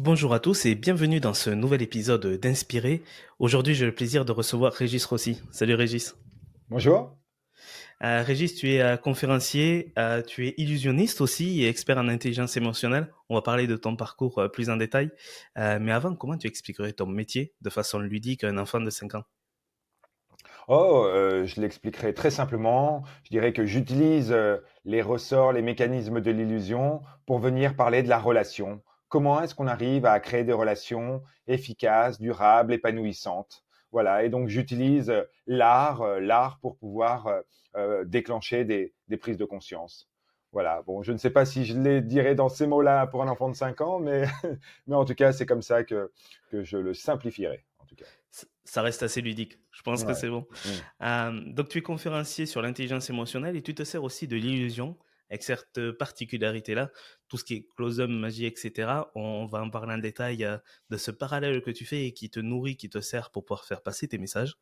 Bonjour à tous et bienvenue dans ce nouvel épisode d'Inspirer. Aujourd'hui, j'ai le plaisir de recevoir Régis Rossi. Salut Régis. Bonjour. Régis, tu es conférencier, tu es illusionniste aussi et expert en intelligence émotionnelle. On va parler de ton parcours plus en détail. Mais avant, comment tu expliquerais ton métier de façon ludique à un enfant de 5 ans? Je l'expliquerai très simplement. Je dirais que j'utilise les ressorts, les mécanismes de l'illusion pour venir parler de la relation. Comment est-ce qu'on arrive à créer des relations efficaces, durables, épanouissantes? Voilà. Et donc j'utilise l'art pour pouvoir déclencher des prises de conscience. Voilà. Bon, je ne sais pas si je les dirais dans ces mots-là pour un enfant de 5 ans, mais, mais en tout cas, c'est comme ça que je le simplifierai, en tout cas. Ça reste assez ludique. Je pense que Ouais. c'est bon. Mm. Donc, tu es conférencier sur l'intelligence émotionnelle et tu te sers aussi de l'illusion avec cette particularité-là. Tout ce qui est close-up, magie, etc. On va en parler en détail de ce parallèle que tu fais et qui te nourrit, qui te sert pour pouvoir faire passer tes messages.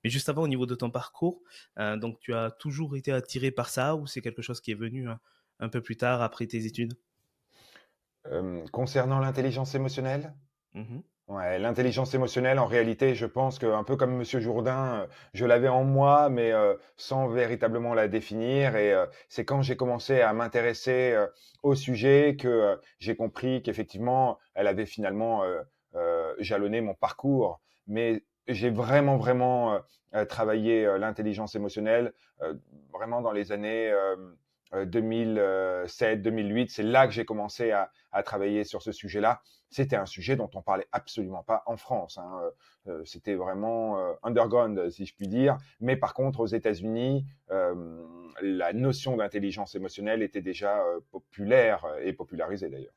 Mais juste avant, au niveau de ton parcours, donc tu as toujours été attiré par ça ou c'est quelque chose qui est venu un peu plus tard après tes études? Concernant l'intelligence émotionnelle? Mhm. Ouais, l'intelligence émotionnelle, en réalité, je pense qu'un peu comme Monsieur Jourdain, je l'avais en moi, mais sans véritablement la définir. Et c'est quand j'ai commencé à m'intéresser au sujet que j'ai compris qu'effectivement, elle avait finalement jalonné mon parcours. Mais j'ai vraiment travaillé l'intelligence émotionnelle vraiment dans les années 2007-2008. C'est là que j'ai commencé à travailler sur ce sujet-là. C'était un sujet dont on parlait absolument pas en France, hein. C'était vraiment underground, si je puis dire. Mais par contre, aux États-Unis, la notion d'intelligence émotionnelle était déjà populaire et popularisée d'ailleurs.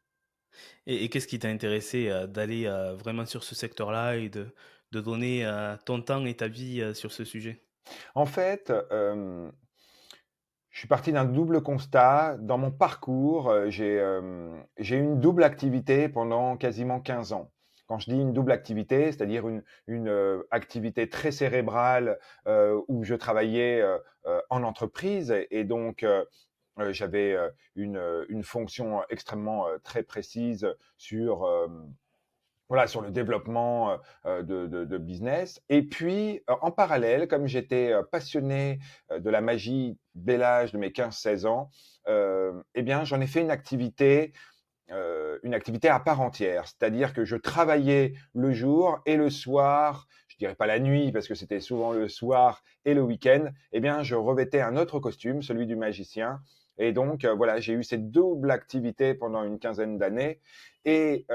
Et qu'est-ce qui t'a intéressé d'aller vraiment sur ce secteur-là et de donner ton temps et ta vie sur ce sujet? En fait, je suis parti d'un double constat. Dans mon parcours, j'ai eu une double activité pendant quasiment 15 ans. Quand je dis une double activité, c'est-à-dire une activité très cérébrale, où je travaillais, en entreprise et donc j'avais, une fonction extrêmement, très précise sur, voilà, sur le développement de business. Et puis, en parallèle, comme j'étais passionné de la magie dès l'âge de mes 15-16 ans, eh bien, j'en ai fait une activité à part entière. C'est-à-dire que je travaillais le jour et le soir, je dirais pas la nuit, parce que c'était souvent le soir et le week-end, eh bien, je revêtais un autre costume, celui du magicien. Et donc, voilà, j'ai eu cette double activité pendant une quinzaine d'années. Et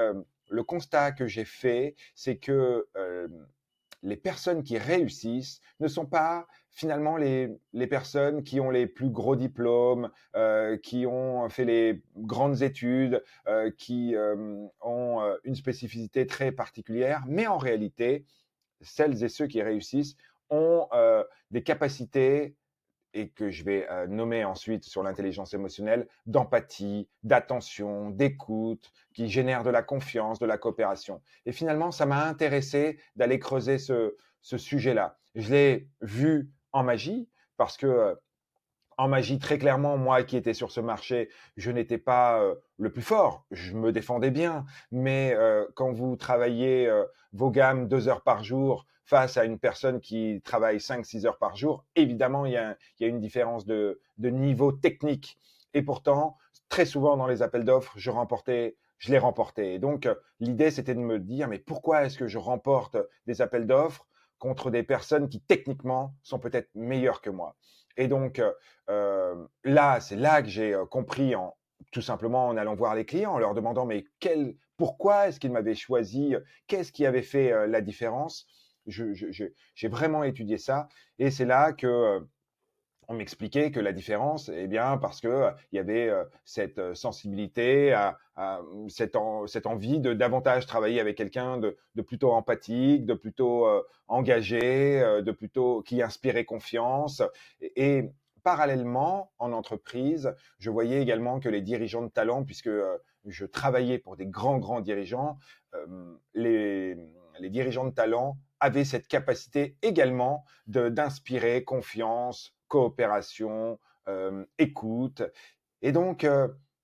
le constat que j'ai fait, c'est que les personnes qui réussissent ne sont pas finalement les personnes qui ont les plus gros diplômes, qui ont fait les grandes études, qui ont une spécificité très particulière, mais en réalité, celles et ceux qui réussissent ont des capacités et que je vais nommer ensuite sur l'intelligence émotionnelle, d'empathie, d'attention, d'écoute, qui génère de la confiance, de la coopération. Et finalement, ça m'a intéressé d'aller creuser ce sujet-là. Je l'ai vu en magie, parce que en magie, très clairement, moi qui étais sur ce marché, je n'étais pas le plus fort. Je me défendais bien. Mais quand vous travaillez vos gammes 2 heures par jour face à une personne qui travaille 5-6 heures par jour, évidemment, il y a une différence de niveau technique. Et pourtant, très souvent dans les appels d'offres, je les remportais. Et donc, l'idée, c'était de me dire, mais pourquoi est-ce que je remporte des appels d'offres contre des personnes qui techniquement sont peut-être meilleures que moi? Et donc, là, c'est là que j'ai compris tout simplement en allant voir les clients, en leur demandant mais pourquoi est-ce qu'ils m'avaient choisi, qu'est-ce qui avait fait la différence. J'ai vraiment étudié ça et c'est là que on m'expliquait que la différence, eh bien, parce que il y avait cette sensibilité cette envie de davantage travailler avec quelqu'un de plutôt empathique, de plutôt engagé, de plutôt qui inspirait confiance. Et parallèlement, en entreprise, je voyais également que les dirigeants de talent, puisque je travaillais pour des grands dirigeants, les dirigeants de talent avaient cette capacité également d'inspirer confiance, coopération, écoute. Et donc,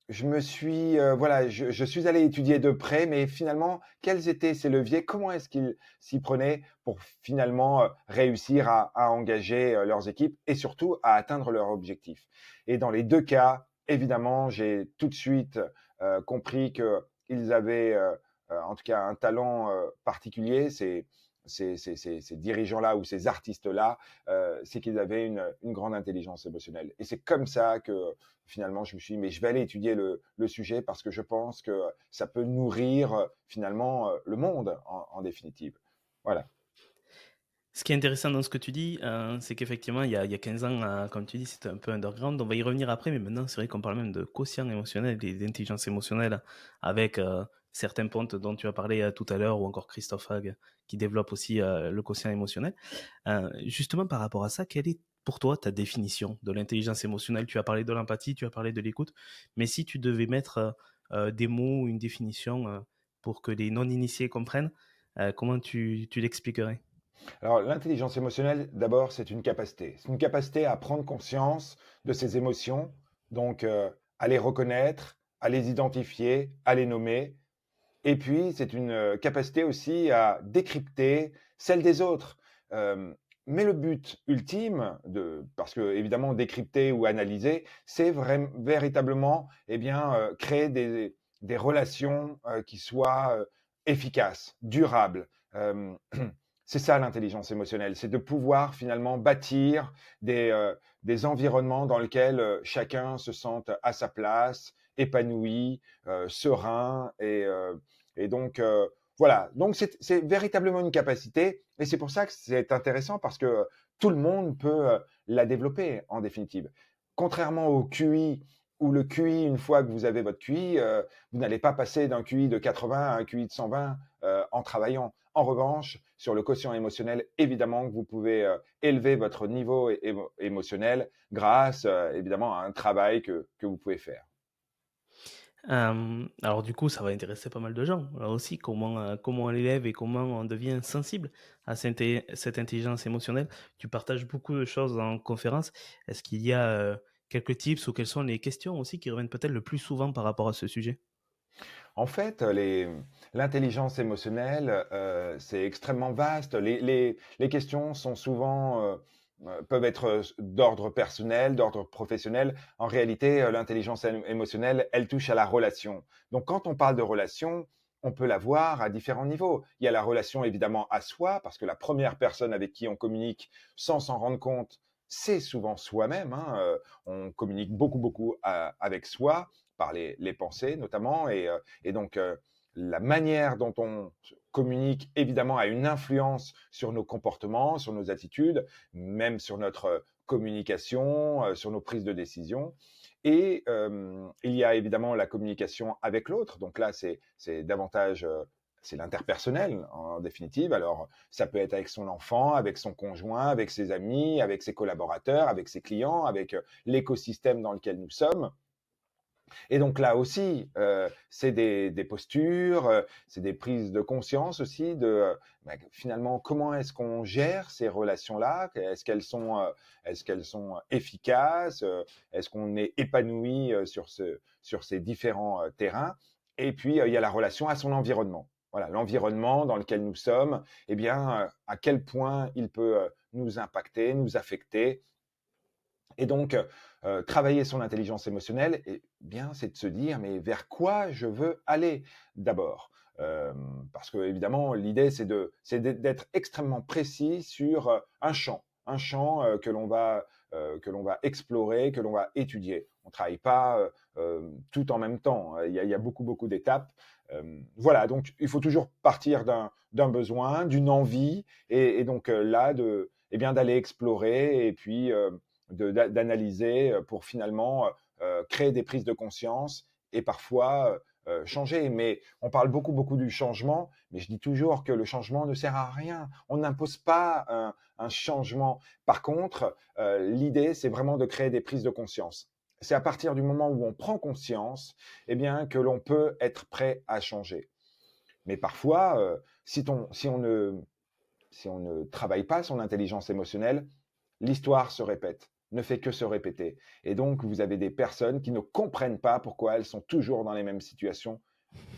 je suis allé étudier de près, mais finalement, quels étaient ces leviers? Comment est-ce qu'ils s'y prenaient pour finalement, réussir à engager, leurs équipes et surtout à atteindre leurs objectifs? Et dans les 2 cas, évidemment, j'ai tout de suite, compris qu'ils avaient, en tout cas un talent, particulier. Ces dirigeants-là ou ces artistes-là, c'est qu'ils avaient une grande intelligence émotionnelle et c'est comme ça que finalement, je me suis dit, mais je vais aller étudier le sujet parce que je pense que ça peut nourrir finalement le monde en définitive. Voilà. Ce qui est intéressant dans ce que tu dis, c'est qu'effectivement, il y a 15 ans, comme tu dis, c'était un peu underground. On va y revenir après, mais maintenant, c'est vrai qu'on parle même de quotient émotionnel et d'intelligence émotionnelle avec certains pontes dont tu as parlé tout à l'heure, ou encore Christophe Hague, qui développe aussi le quotient émotionnel. Justement, par rapport à ça, quelle est pour toi ta définition de l'intelligence émotionnelle? Tu as parlé de l'empathie, tu as parlé de l'écoute, mais si tu devais mettre des mots, une définition pour que les non-initiés comprennent, comment tu l'expliquerais? Alors, l'intelligence émotionnelle, d'abord, c'est une capacité. C'est une capacité à prendre conscience de ses émotions, donc à les reconnaître, à les identifier, à les nommer. Et puis, c'est une capacité aussi à décrypter celle des autres. Euh, mais le but ultime, parce que évidemment, décrypter ou analyser, c'est véritablement créer des relations qui soient efficaces, durables. Euh, c'est ça l'intelligence émotionnelle, c'est de pouvoir finalement bâtir des environnements dans lesquels chacun se sente à sa place, épanoui, serein et donc, voilà. Donc, c'est véritablement une capacité. Et c'est pour ça que c'est intéressant parce que tout le monde peut la développer en définitive. Contrairement au QI, où le QI, une fois que vous avez votre QI, vous n'allez pas passer d'un QI de 80 à un QI de 120 en travaillant. En revanche, sur le quotient émotionnel, évidemment que vous pouvez élever votre niveau émotionnel grâce, évidemment, à un travail que vous pouvez faire. Alors du coup, ça va intéresser pas mal de gens. Là aussi, comment on l'élève et comment on devient sensible à cette intelligence émotionnelle. Tu partages beaucoup de choses en conférence. Est-ce qu'il y a quelques tips ou quelles sont les questions aussi qui reviennent peut-être le plus souvent par rapport à ce sujet? En fait, l'intelligence émotionnelle, c'est extrêmement vaste. Les questions sont souvent, peuvent être d'ordre personnel, d'ordre professionnel. En réalité, l'intelligence émotionnelle, elle touche à la relation. Donc, quand on parle de relation, on peut la voir à différents niveaux. Il y a la relation évidemment à soi, parce que la première personne avec qui on communique sans s'en rendre compte, c'est souvent soi-même, hein. On communique beaucoup, beaucoup avec soi par les pensées notamment, et donc, la manière dont on communique, évidemment, a une influence sur nos comportements, sur nos attitudes, même sur notre communication, sur nos prises de décision. Et il y a évidemment la communication avec l'autre. Donc là, c'est davantage, c'est l'interpersonnel en définitive. Alors, ça peut être avec son enfant, avec son conjoint, avec ses amis, avec ses collaborateurs, avec ses clients, avec l'écosystème dans lequel nous sommes. Et donc là aussi, c'est des postures, c'est des prises de conscience aussi de finalement comment est-ce qu'on gère ces relations-là. Est-ce qu'elles sont efficaces, est-ce qu'on est épanoui sur ces différents terrains. Et puis il y a la relation à son environnement. Voilà, l'environnement dans lequel nous sommes, eh bien, à quel point il peut nous impacter, nous affecter. Et donc, travailler son intelligence émotionnelle, eh bien, c'est de se dire: «Mais vers quoi je veux aller?» d'abord. Parce qu'évidemment, l'idée, d'être extrêmement précis sur, un champ, que l'on va explorer, que l'on va étudier. On ne travaille pas, tout en même temps. Il y a beaucoup, beaucoup d'étapes. Voilà, donc il faut toujours partir d'un besoin, d'une envie et donc, là d'aller explorer et puis, d'analyser pour finalement créer des prises de conscience et parfois changer. Mais on parle beaucoup, beaucoup du changement, mais je dis toujours que le changement ne sert à rien. On n'impose pas un changement. Par contre, l'idée, c'est vraiment de créer des prises de conscience. C'est à partir du moment où on prend conscience, eh bien, que l'on peut être prêt à changer. Mais parfois, si on ne travaille pas son intelligence émotionnelle, l'histoire se répète. ne fait que se répéter. Et donc, vous avez des personnes qui ne comprennent pas pourquoi elles sont toujours dans les mêmes situations,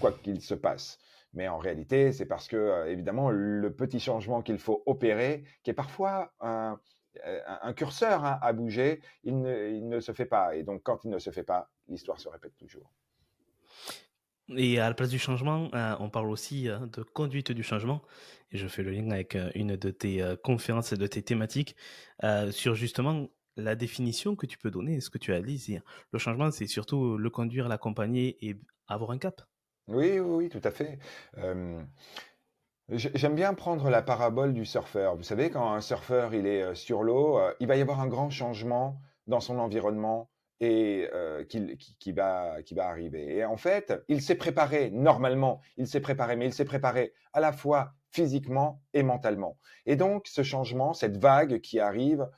quoi qu'il se passe. Mais en réalité, c'est parce que, évidemment, le petit changement qu'il faut opérer, qui est parfois un curseur hein, à bouger, il ne se fait pas. Et donc, quand il ne se fait pas, l'histoire se répète toujours. Et à la place du changement, on parle aussi de conduite du changement. Et je fais le lien avec une de tes conférences et de tes thématiques sur justement la définition que tu peux donner, ce que tu as dit. Le changement, c'est surtout le conduire, l'accompagner et avoir un cap. Oui, oui, oui, tout à fait. Euh, J'aime bien prendre la parabole du surfeur. Vous savez, quand un surfeur il est sur l'eau, il va y avoir un grand changement dans son environnement et qui va arriver. Et en fait, il s'est préparé normalement, il s'est préparé, mais il s'est préparé à la fois physiquement et mentalement. Et donc, ce changement, cette vague qui arrive,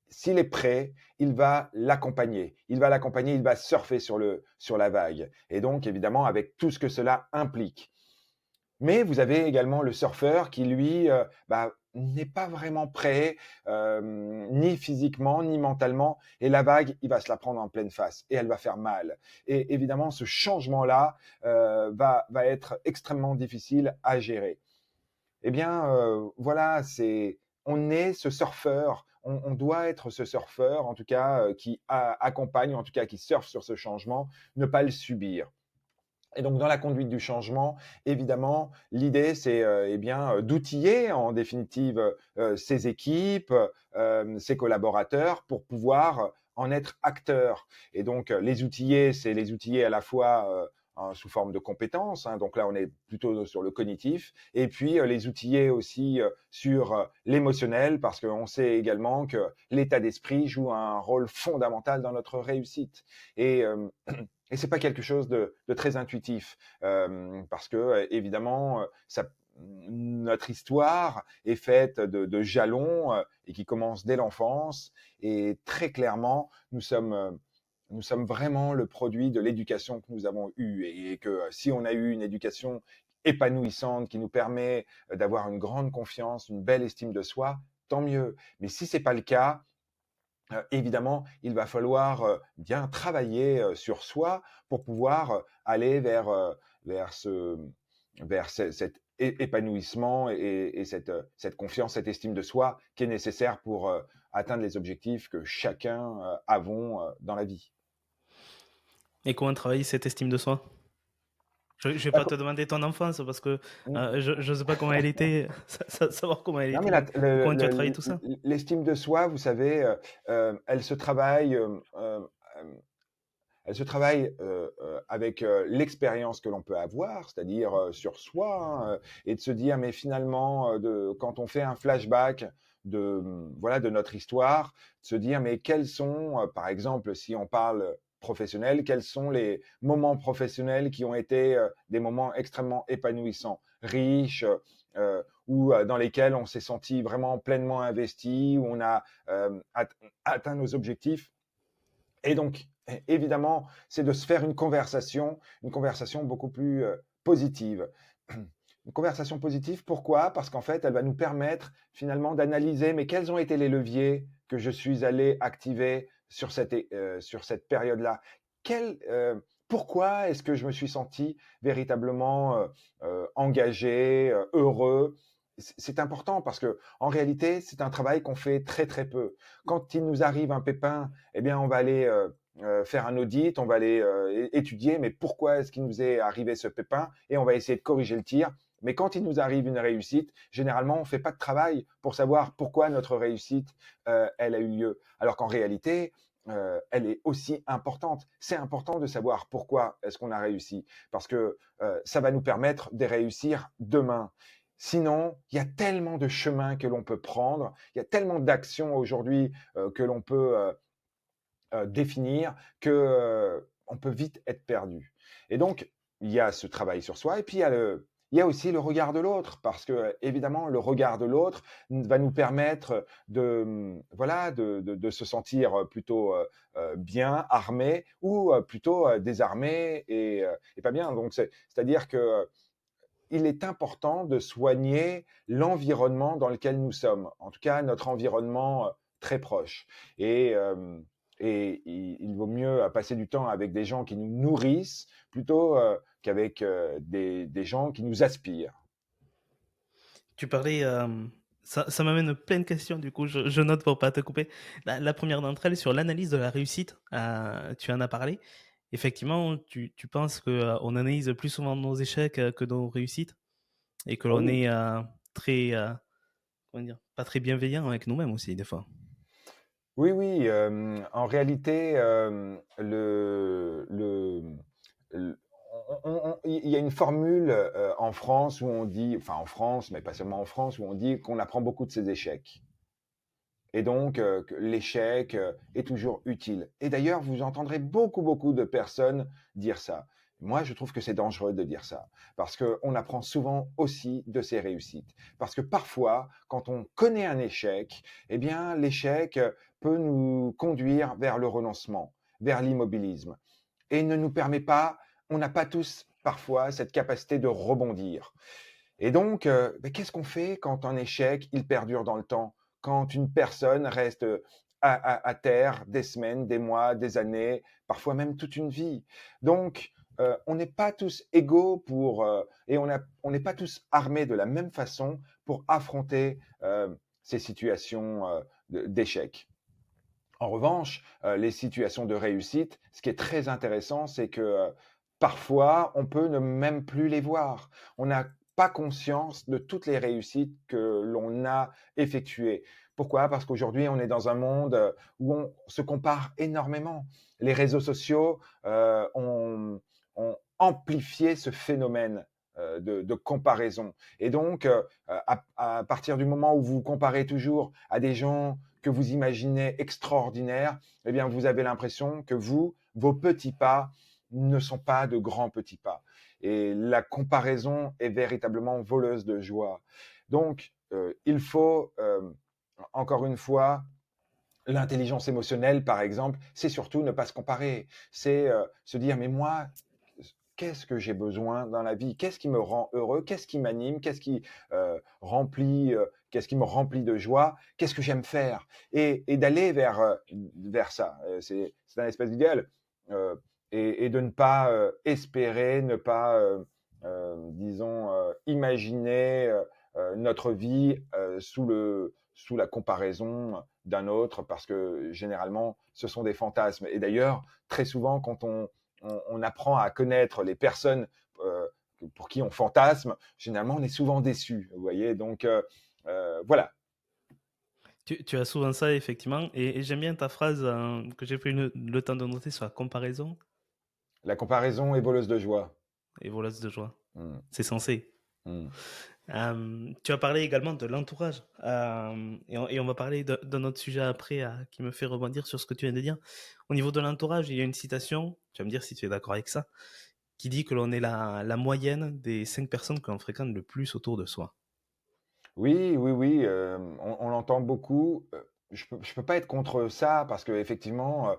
s'il est prêt, il va l'accompagner. Il va l'accompagner, il va surfer sur la vague. Et donc, évidemment, avec tout ce que cela implique. Mais vous avez également le surfeur qui, lui, n'est pas vraiment prêt, ni physiquement, ni mentalement. Et la vague, il va se la prendre en pleine face et elle va faire mal. Et évidemment, ce changement-là va être extrêmement difficile à gérer. Eh bien, voilà, on est ce surfeur, on doit être ce surfeur, en tout cas, qui accompagne, en tout cas, qui surfe sur ce changement, ne pas le subir. Et donc, dans la conduite du changement, évidemment, l'idée, c'est eh bien d'outiller en définitive ses équipes, ses collaborateurs pour pouvoir en être acteurs. Et donc, les outiller, c'est les outiller à la fois sous forme de compétences. Hein, donc là, on est plutôt sur le cognitif. Et puis, les outiller aussi sur l'émotionnel, parce qu'on sait également que l'état d'esprit joue un rôle fondamental dans notre réussite. Et et c'est pas quelque chose de très intuitif, parce que évidemment, notre histoire est faite de jalons et qui commencent dès l'enfance. Et très clairement, nous sommes vraiment le produit de l'éducation que nous avons eue. Et que si on a eu une éducation épanouissante qui nous permet d'avoir une grande confiance, une belle estime de soi, tant mieux. Mais si c'est pas le cas, évidemment, il va falloir bien travailler sur soi pour pouvoir aller vers ce, cet épanouissement et cette confiance, cette estime de soi qui est nécessaire pour atteindre les objectifs que chacun avons dans la vie. Et comment travailler cette estime de soi? Je ne vais pas te demander ton enfance parce que je ne sais pas comment elle était, savoir comment elle Non, mais était, ou comment tu as travaillé tout ça. l'estime de soi, vous savez, elle se travaille. Elle se travaille avec l'expérience que l'on peut avoir, c'est-à-dire sur soi, hein, et de se dire, mais finalement, quand on fait un flashback voilà, de notre histoire, de se dire, mais quels sont, par exemple, si on parle professionnel, quels sont les moments professionnels qui ont été des moments extrêmement épanouissants, riches, ou dans lesquels on s'est senti vraiment pleinement investi, où on a atteint nos objectifs. Et donc, évidemment, c'est de se faire une conversation beaucoup plus positive. Une conversation positive, pourquoi? Parce qu'en fait, elle va nous permettre finalement d'analyser, mais quels ont été les leviers que je suis allé activer sur cette période-là? Pourquoi est-ce que je me suis senti véritablement engagé, heureux? C'est important parce que en réalité, c'est un travail qu'on fait très très peu. Quand il nous arrive un pépin, eh bien, on va aller faire un audit, on va aller étudier, mais pourquoi est-ce qu'il nous est arrivé ce pépin? Et on va essayer de corriger le tir. Mais quand il nous arrive une réussite, généralement, on ne fait pas de travail pour savoir pourquoi notre réussite, elle a eu lieu. Alors qu'en réalité, elle est aussi importante. C'est important de savoir pourquoi est-ce qu'on a réussi, parce que ça va nous permettre de réussir demain. Sinon, il y a tellement de chemins que l'on peut prendre, il y a tellement d'actions aujourd'hui que l'on peut définir que on peut vite être perdu. Et donc, il y a ce travail sur soi, et puis il y a aussi le regard de l'autre, parce que évidemment, le regard de l'autre va nous permettre voilà, de se sentir plutôt bien, armé, ou plutôt désarmé et pas bien. Donc, c'est-à-dire que il est important de soigner l'environnement dans lequel nous sommes. En tout cas, notre environnement très proches. Et il vaut mieux passer du temps avec des gens qui nous nourrissent plutôt qu'avec des gens qui nous aspirent. Tu parlais, ça m'amène plein de questions, du coup, je note pour pas te couper. La première d'entre elles, sur l'analyse de la réussite, tu en as parlé. Effectivement, tu penses qu'on analyse plus souvent nos échecs que nos réussites et que Ah l'on oui. est très, comment dire, pas très bienveillant avec nous-mêmes aussi, des fois. Oui, oui, en réalité, le il y a une formule, en France où on dit, enfin en France, mais pas seulement en France, où on dit qu'on apprend beaucoup de ses échecs. Et donc, que l'échec est toujours utile. Et d'ailleurs, vous entendrez beaucoup, beaucoup de personnes dire ça. Moi, je trouve que c'est dangereux de dire ça, parce qu'on apprend souvent aussi de ses réussites. Parce que parfois, quand on connaît un échec, eh bien, l'échec peut nous conduire vers le renoncement, vers l'immobilisme, et ne nous permet pas, on n'a pas tous parfois cette capacité de rebondir. Et donc, qu'est-ce qu'on fait quand un échec, il perdure dans le temps? Quand une personne reste à terre des semaines, des mois, des années, parfois même toute une vie. Donc, on n'est pas tous égaux et on n'est pas tous armés de la même façon pour affronter ces situations d'échec. En revanche, les situations de réussite, ce qui est très intéressant, c'est que parfois, on peut ne même plus les voir. On n'a pas conscience de toutes les réussites que l'on a effectuées. Pourquoi? Parce qu'aujourd'hui, on est dans un monde où on se compare énormément. Les réseaux sociaux ont amplifié ce phénomène de comparaison. Et donc, à partir du moment où vous vous comparez toujours à des gens que vous imaginez extraordinaires, eh bien, vous avez l'impression que vous, vos petits pas ne sont pas de grands petits pas. Et la comparaison est véritablement voleuse de joie. Donc, il faut, encore une fois, l'intelligence émotionnelle, par exemple, c'est surtout ne pas se comparer. C'est se dire, mais moi, qu'est-ce que j'ai besoin dans la vie? Qu'est-ce qui me rend heureux? Qu'est-ce qui m'anime? Qu'est-ce qui me remplit de joie? Qu'est-ce que j'aime faire? Et d'aller vers ça. C'est un espèce d'idéal. Euh, et de ne pas espérer, ne pas, disons, imaginer notre vie sous la comparaison d'un autre, parce que généralement, ce sont des fantasmes. Et d'ailleurs, très souvent, quand on apprend à connaître les personnes euh, pour qui on fantasme, généralement, on est souvent déçu. Vous voyez, donc voilà. Tu as souvent ça, effectivement, et j'aime bien ta phrase que j'ai pris le temps de noter sur la comparaison La comparaison est voleuse de joie. et voleuse de joie. Mm, C'est censé. mm. Tu as parlé également de l'entourage, et on va parler d'un autre sujet après qui me fait rebondir sur ce que tu viens de dire. Au niveau de l'entourage, il y a une citation, tu vas me dire si tu es d'accord avec ça, qui dit que l'on est la moyenne des 5 personnes que l'on fréquente le plus autour de soi. Oui, oui, oui, on l'entend beaucoup. Je peux pas être contre ça parce que effectivement,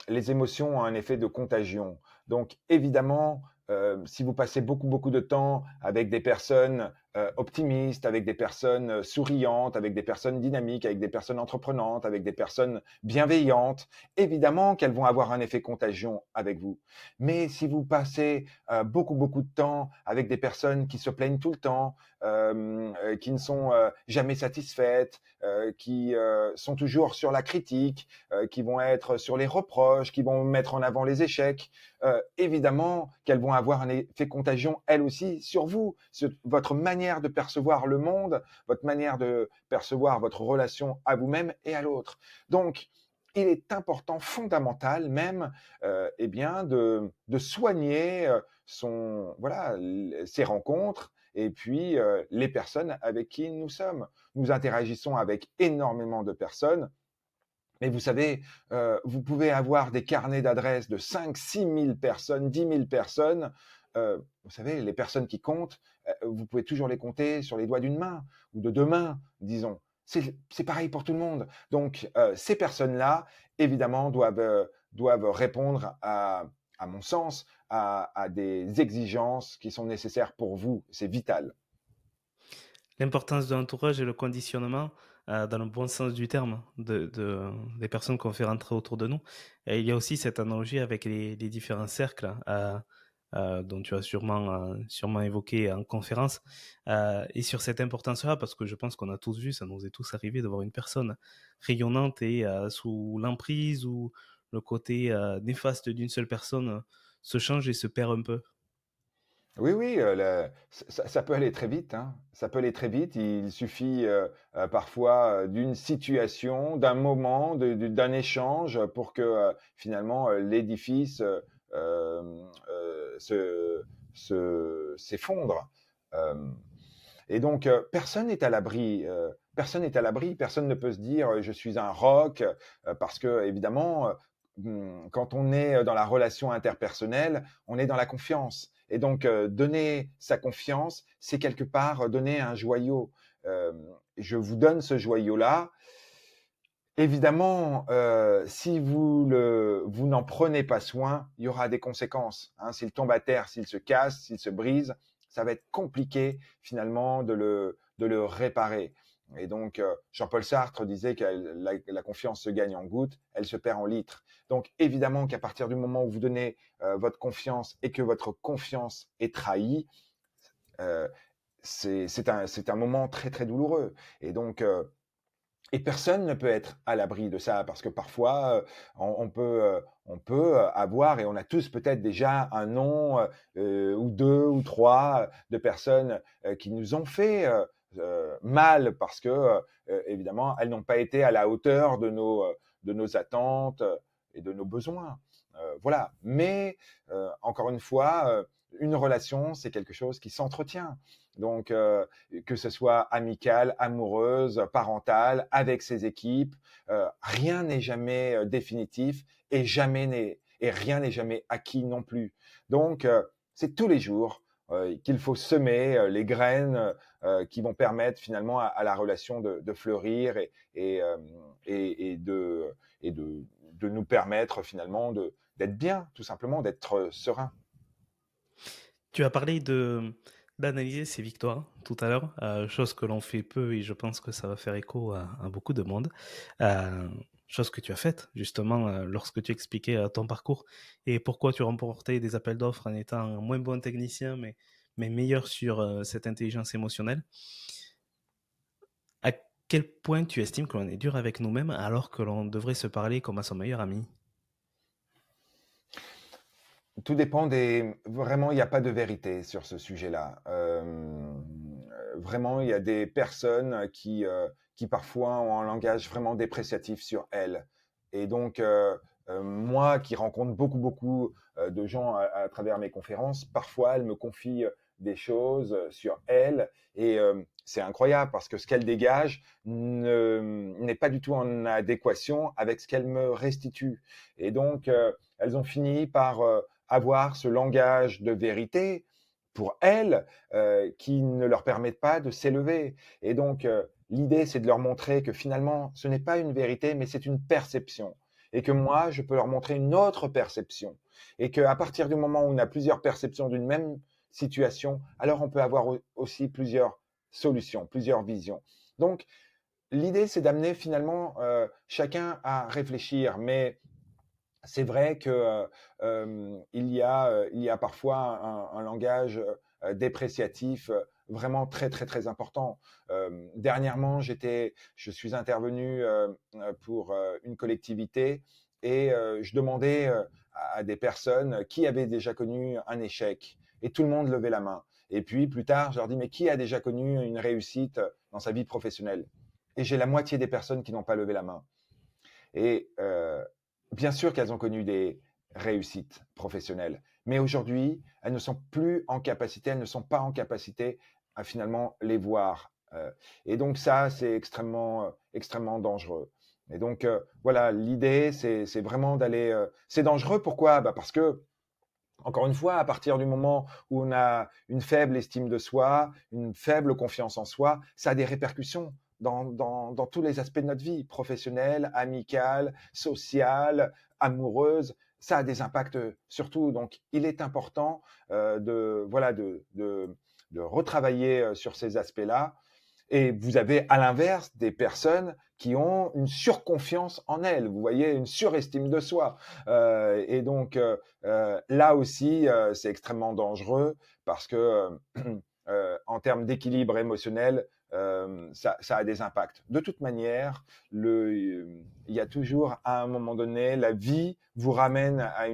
les émotions ont un effet de contagion. Donc évidemment, si vous passez beaucoup, beaucoup de temps avec des personnes optimistes, avec des personnes souriantes, avec des personnes dynamiques, avec des personnes entreprenantes, avec des personnes bienveillantes, évidemment qu'elles vont avoir un effet contagion avec vous. Mais si vous passez beaucoup, beaucoup de temps avec des personnes qui se plaignent tout le temps, qui ne sont jamais satisfaites, qui sont toujours sur la critique, qui vont être sur les reproches, qui vont mettre en avant les échecs, évidemment qu'elles vont avoir un effet contagion, elles aussi, sur vous, sur votre manière de percevoir le monde, votre manière de percevoir votre relation à vous-même et à l'autre. Donc, il est important, fondamental même, eh bien, de soigner voilà, ses rencontres et puis les personnes avec qui nous sommes. Nous interagissons avec énormément de personnes. Mais vous savez, vous pouvez avoir des carnets d'adresses de 5, 6 000 personnes, 10 000 personnes. Vous savez, les personnes qui comptent, vous pouvez toujours les compter sur les doigts d'une main ou de deux mains, disons. C'est pareil pour tout le monde. Donc, ces personnes-là, évidemment, doivent répondre à mon sens, à des exigences qui sont nécessaires pour vous. C'est vital. L'importance de l'entourage et le conditionnement. dans le bon sens du terme, des personnes qu'on fait rentrer autour de nous. Et il y a aussi cette analogie avec les différents cercles dont tu as sûrement évoqué en conférence. Et sur cette importance-là, parce que je pense qu'on a tous vu, ça nous est tous arrivé de voir une personne rayonnante et sous l'emprise ou le côté néfaste d'une seule personne se change et se perd un peu. Oui, oui, ça peut aller très vite, hein. Ça peut aller très vite. Il suffit parfois d'une situation, d'un moment, d'un échange pour que finalement l'édifice s'effondre. Euh, et donc, personne n'est à l'abri. Personne n'est à l'abri. Personne ne peut se dire je suis un roc parce que évidemment, quand on est dans la relation interpersonnelle, on est dans la confiance. Et donc, donner sa confiance, c'est quelque part donner un joyau. Euh, je vous donne ce joyau-là. Évidemment, si vous n'en prenez pas soin, il y aura des conséquences. Hein. S'il tombe à terre, s'il se casse, s'il se brise, ça va être compliqué finalement de le réparer. Et donc, Jean-Paul Sartre disait que la confiance se gagne en gouttes, elle se perd en litres. Donc, évidemment qu'à partir du moment où vous donnez votre confiance et que votre confiance est trahie, euh, c'est un moment très, très douloureux. Et donc, et personne ne peut être à l'abri de ça parce que parfois on peut avoir et on a tous peut-être déjà un nom ou deux ou trois de personnes qui nous ont fait mal parce que évidemment elles n'ont pas été à la hauteur de nos attentes et de nos besoins. Voilà. Mais encore une fois, une relation c'est quelque chose qui s'entretient. Donc que ce soit amicale, amoureuse, parentale, avec ses équipes. Rien n'est jamais définitif et et rien n'est jamais acquis non plus. Donc, c'est tous les jours qu'il faut semer les graines qui vont permettre finalement à la relation de fleurir et de nous permettre finalement d'être bien, tout simplement, d'être serein. Tu as parlé d'analyser ses victoires tout à l'heure, chose que l'on fait peu et je pense que ça va faire écho à beaucoup de monde. Chose que tu as faite justement lorsque tu expliquais ton parcours et pourquoi tu remportais des appels d'offres en étant un moins bon technicien mais meilleur sur cette intelligence émotionnelle. À quel point tu estimes que l'on est dur avec nous-mêmes alors que l'on devrait se parler comme à son meilleur ami? Tout dépend des. Vraiment, il n'y a pas de vérité sur ce sujet-là. Vraiment, il y a des personnes qui parfois ont un langage vraiment dépréciatif sur elles. Et donc, moi qui rencontre beaucoup de gens à travers mes conférences, parfois elles me confient des choses sur elles. Et c'est incroyable parce que ce qu'elles dégagent n'est pas du tout en adéquation avec ce qu'elles me restituent. Et donc, elles ont fini par avoir ce langage de vérité pour elles qui ne leur permettent pas de s'élever. Et donc, l'idée, c'est de leur montrer que finalement, ce n'est pas une vérité, mais c'est une perception. Et que moi, je peux leur montrer une autre perception. Et qu'à partir du moment où on a plusieurs perceptions d'une même situation, alors on peut avoir aussi plusieurs solutions, plusieurs visions. Donc, l'idée, c'est d'amener finalement chacun à réfléchir, mais c'est vrai que il y a parfois un langage dépréciatif vraiment très très très important. Dernièrement, je suis intervenu pour une collectivité et je demandais à des personnes qui avaient déjà connu un échec et tout le monde levait la main. Et puis plus tard, je leur dis mais qui a déjà connu une réussite dans sa vie professionnelle? Et j'ai la moitié des personnes qui n'ont pas levé la main. Et bien sûr qu'elles ont connu des réussites professionnelles, mais aujourd'hui, elles ne sont plus en capacité, elles ne sont pas en capacité à finalement les voir. Et donc ça, c'est extrêmement dangereux. Et donc voilà, l'idée, c'est vraiment d'aller. C'est dangereux. Pourquoi? Bah parce que encore une fois, à partir du moment où on a une faible estime de soi, une faible confiance en soi, ça a des répercussions dans tous les aspects de notre vie, professionnelle, amicale, sociale, amoureuse. Ça a des impacts sur tout. Donc, il est important voilà, de retravailler sur ces aspects-là Et vous avez à l'inverse des personnes qui ont une surconfiance en elles, vous voyez, une surestime de soi. Et donc là aussi, c'est extrêmement dangereux parce que en termes d'équilibre émotionnel, ça a des impacts. De toute manière, il y a toujours à un moment donné, la vie vous ramène à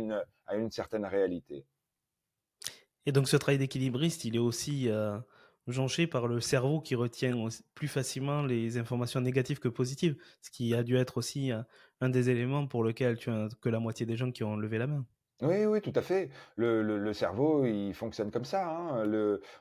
une certaine réalité. Et donc ce travail d'équilibriste, il est aussi jonché par le cerveau qui retient plus facilement les informations négatives que positives, ce qui a dû être aussi un des éléments pour lequel tu as que la moitié des gens qui ont levé la main. Oui, oui, tout à fait. Le cerveau, il fonctionne comme ça, hein.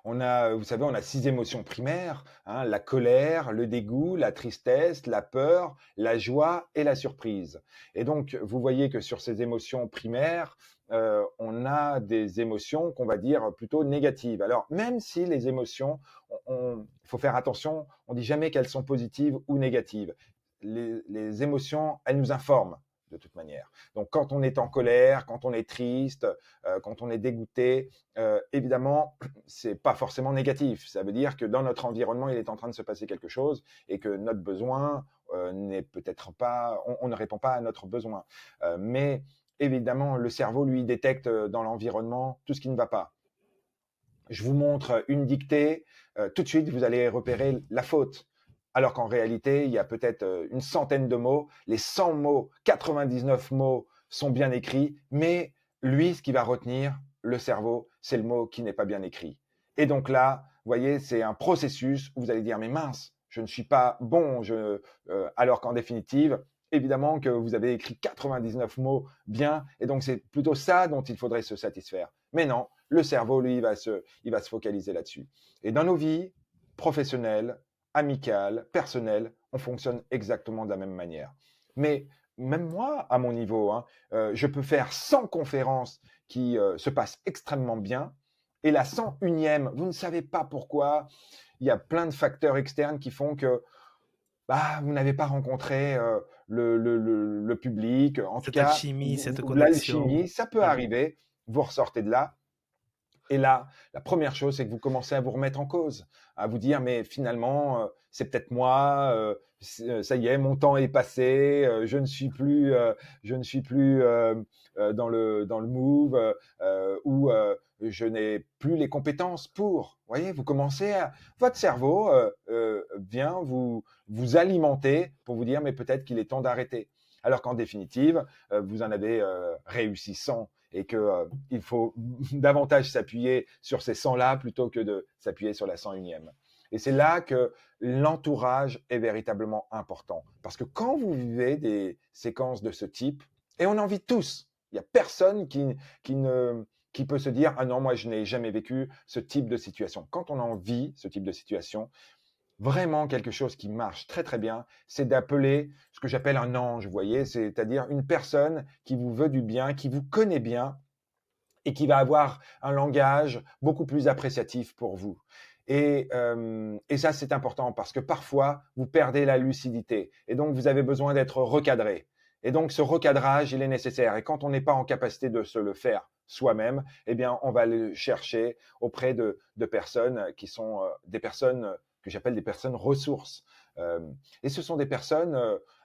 On a, vous savez, on a 6 émotions primaires, hein, la colère, le dégoût, la tristesse, la peur, la joie et la surprise. Et donc, vous voyez que sur ces émotions primaires, on a des émotions qu'on va dire plutôt négatives. Alors, même si les émotions, il faut faire attention, on dit jamais qu'elles sont positives ou négatives. Les émotions, elles nous informent de toute manière. Donc, quand on est en colère, quand on est triste, quand on est dégoûté, évidemment, c'est pas forcément négatif. Ça veut dire que dans notre environnement, il est en train de se passer quelque chose et que notre besoin n'est peut-être pas, on ne répond pas à notre besoin. Mais évidemment, le cerveau, lui, détecte dans l'environnement tout ce qui ne va pas. Je vous montre une dictée, tout de suite, vous allez repérer la faute. Alors qu'en réalité, il y a peut-être une centaine de mots. Les 100 mots, 99 mots sont bien écrits, mais lui, ce qui va retenir, le cerveau, c'est le mot qui n'est pas bien écrit. Et donc là, vous voyez, c'est un processus où vous allez dire, mais mince, je ne suis pas bon, alors qu'en définitive, évidemment que vous avez écrit 99 mots bien, et donc c'est plutôt ça dont il faudrait se satisfaire. Mais non, le cerveau, lui, il va se focaliser là-dessus. Et dans nos vies professionnelles, amicales, personnelles, on fonctionne exactement de la même manière. Mais même moi, à mon niveau, hein, je peux faire 100 conférences qui se passent extrêmement bien, et la 101e, vous ne savez pas pourquoi, il y a plein de facteurs externes qui font que bah, vous n'avez pas rencontré le public, en tout Cette cas, alchimie, cette connexion. l'alchimie, ça peut Mm. arriver, vous ressortez de là, et là, la première chose, c'est que vous commencez à vous remettre en cause, à vous dire, mais finalement, c'est peut-être moi, ça y est, mon temps est passé, je ne suis plus dans le move, ou je n'ai plus les compétences pour. Vous voyez, vous commencez à, votre cerveau vient vous alimenter pour vous dire, mais peut-être qu'il est temps d'arrêter. Alors qu'en définitive, vous en avez réussi 100 et que il faut davantage s'appuyer sur ces 100-là plutôt que de s'appuyer sur la 101e. Et c'est là que l'entourage est véritablement important. Parce que quand vous vivez des séquences de ce type, et on en vit tous, il n'y a personne qui peut se dire « Ah non, moi je n'ai jamais vécu ce type de situation ». Quand on en vit ce type de situation, vraiment quelque chose qui marche très très bien, c'est d'appeler ce que j'appelle un ange, vous voyez, c'est-à-dire une personne qui vous veut du bien, qui vous connaît bien et qui va avoir un langage beaucoup plus appréciatif pour vous. Et ça, c'est important parce que parfois, vous perdez la lucidité et donc vous avez besoin d'être recadré. Et donc, ce recadrage, il est nécessaire. Et quand on n'est pas en capacité de se le faire soi-même, eh bien, on va le chercher auprès de personnes qui sont des personnes que j'appelle des personnes ressources. Euh, et ce sont des personnes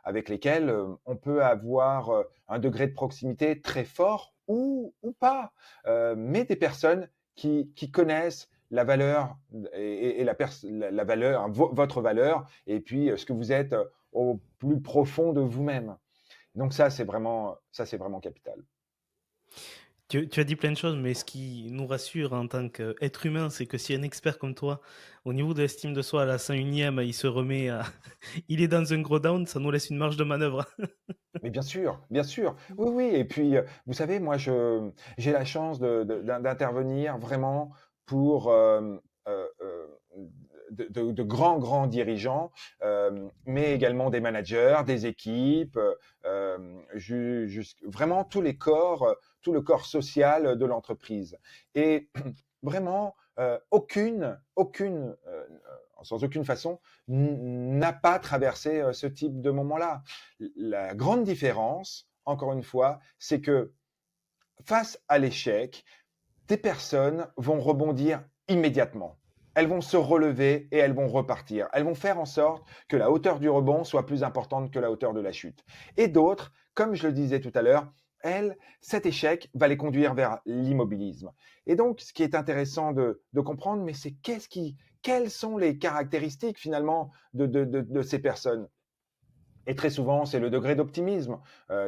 avec lesquelles on peut avoir un degré de proximité très fort ou pas, mais des personnes qui connaissent la valeur et la valeur, hein, votre valeur, et puis ce que vous êtes au plus profond de vous-même. Donc ça c'est vraiment capital. Tu as dit plein de choses, mais ce qui nous rassure en tant qu'être humain, c'est que si un expert comme toi, au niveau de l'estime de soi, à la 101e, il se remet à... il est dans un gros down, ça nous laisse une marge de manœuvre. Mais bien sûr, oui, oui. Et puis, vous savez, moi, j'ai la chance d'intervenir vraiment pour de grands dirigeants, mais également des managers, des équipes, vraiment tout le corps social de l'entreprise. Et vraiment, sans aucune façon, n'a pas traversé ce type de moment-là. La grande différence, encore une fois, c'est que face à l'échec, des personnes vont rebondir immédiatement. elles vont se relever et elles vont repartir. Elles vont faire en sorte que la hauteur du rebond soit plus importante que la hauteur de la chute. Et d'autres, comme je le disais tout à l'heure, elles, cet échec va les conduire vers l'immobilisme. Et donc, ce qui est intéressant de comprendre, mais c'est quelles sont les caractéristiques finalement de ces personnes. Et très souvent, c'est le degré d'optimisme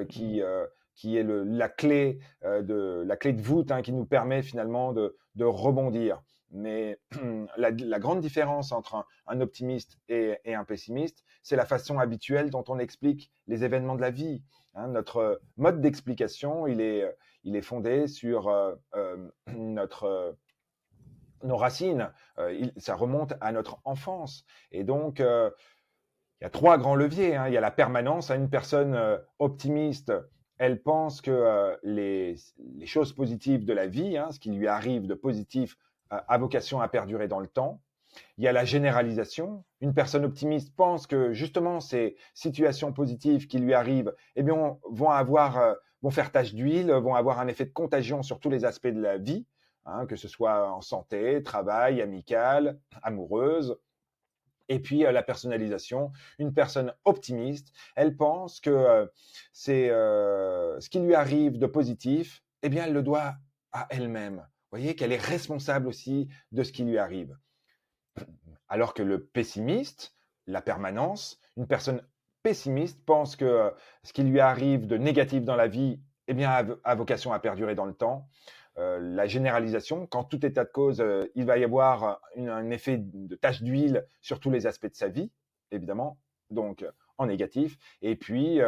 qui est la clé de voûte, hein, qui nous permet finalement de rebondir. Mais la grande différence entre un optimiste et un pessimiste, c'est la façon habituelle dont on explique les événements de la vie. Hein. Notre mode d'explication, il est fondé sur nos racines. Ça remonte à notre enfance. Et donc, il y a trois grands leviers. Hein. Il y a la permanence. Une personne optimiste, elle pense que les choses positives de la vie, hein, ce qui lui arrive de positif, a vocation à perdurer dans le temps. Il y a la généralisation. Une personne optimiste pense que justement ces situations positives qui lui arrivent, eh bien, vont faire tache d'huile, vont avoir un effet de contagion sur tous les aspects de la vie, hein, que ce soit en santé, travail, amical, amoureuse. Et puis la personnalisation, une personne optimiste, elle pense que c'est ce qui lui arrive de positif, eh bien elle le doit à elle-même. Vous voyez qu'elle est responsable aussi de ce qui lui arrive. Alors que le pessimiste, la permanence, une personne pessimiste pense que ce qui lui arrive de négatif dans la vie, eh bien a vocation à perdurer dans le temps. La généralisation, quand tout état de cause, il va y avoir un effet de tache d'huile sur tous les aspects de sa vie, évidemment, donc en négatif. Et puis,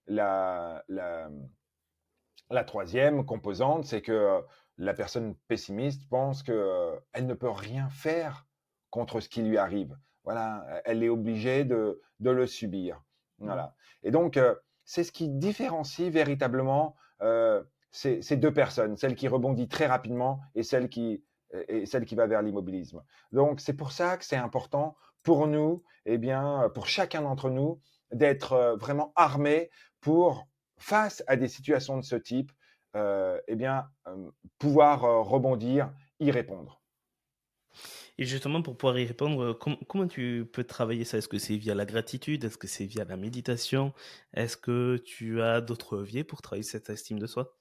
la, la, la troisième composante, c'est que la personne pessimiste pense qu'elle ne peut rien faire contre ce qui lui arrive. Voilà, elle est obligée de le subir. Voilà. Et donc, c'est ce qui différencie véritablement ces deux personnes, celle qui rebondit très rapidement et celle qui va vers l'immobilisme. Donc, c'est pour ça que c'est important pour nous, eh bien, pour chacun d'entre nous, d'être vraiment armé pour, face à des situations de ce type, eh bien, pouvoir rebondir, y répondre. Et justement, pour pouvoir y répondre, comment tu peux travailler ça? Est-ce que c'est via la gratitude? Est-ce que c'est via la méditation? Est-ce que tu as d'autres leviers pour travailler cette estime de soi?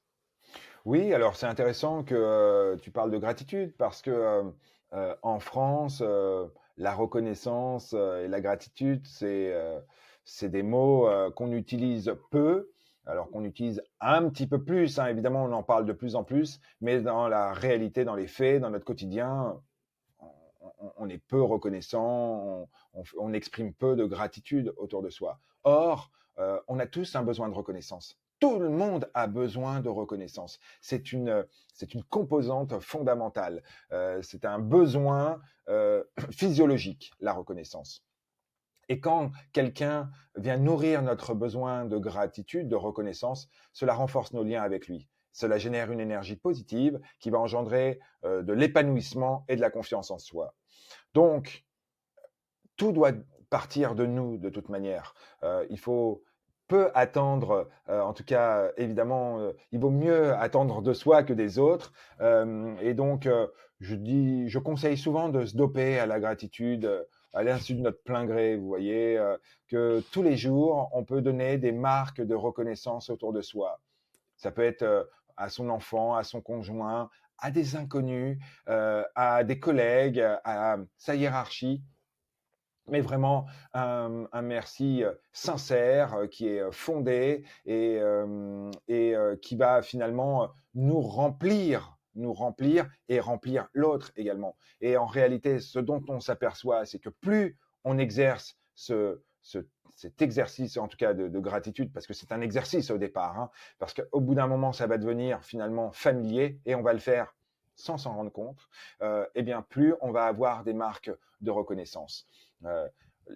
Oui, alors c'est intéressant que tu parles de gratitude parce que en France, la reconnaissance et la gratitude, c'est des mots qu'on utilise peu, alors qu'on utilise un petit peu plus, hein, évidemment, on en parle de plus en plus, mais dans la réalité, dans les faits, dans notre quotidien, on est peu reconnaissant, on exprime peu de gratitude autour de soi. Or, on a tous un besoin de reconnaissance. Tout le monde a besoin de reconnaissance. C'est une composante fondamentale. C'est un besoin physiologique, la reconnaissance. Et quand quelqu'un vient nourrir notre besoin de gratitude, de reconnaissance, cela renforce nos liens avec lui. Cela génère une énergie positive qui va engendrer de l'épanouissement et de la confiance en soi. Donc, tout doit partir de nous de toute manière. Il faut peu attendre, en tout cas, évidemment, il vaut mieux attendre de soi que des autres. Et donc, je conseille souvent de se doper à la gratitude, à l'insu de notre plein gré. Vous voyez, que tous les jours, on peut donner des marques de reconnaissance autour de soi. Ça peut être à son enfant, à son conjoint, à des inconnus, à des collègues, à sa hiérarchie, mais vraiment un merci sincère qui est fondé et qui va finalement nous remplir et remplir l'autre également. Et en réalité, ce dont on s'aperçoit, c'est que plus on exerce cet exercice, en tout cas de gratitude, parce que c'est un exercice au départ, hein, parce qu'au bout d'un moment, ça va devenir finalement familier et on va le faire sans s'en rendre compte, eh bien plus on va avoir des marques de reconnaissance. Euh,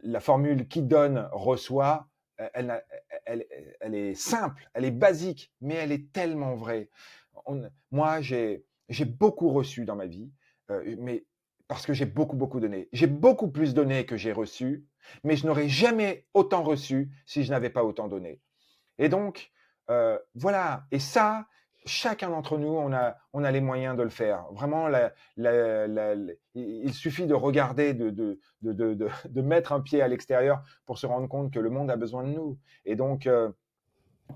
la formule qui donne reçoit, elle, elle, elle est simple, elle est basique, mais elle est tellement vraie. Moi, j'ai beaucoup reçu dans ma vie, mais parce que j'ai beaucoup donné. J'ai beaucoup plus donné que j'ai reçu, mais je n'aurais jamais autant reçu si je n'avais pas autant donné. Et donc, voilà. Et ça, chacun d'entre nous, on a les moyens de le faire. Vraiment, il suffit de regarder, de mettre un pied à l'extérieur pour se rendre compte que le monde a besoin de nous. Et donc,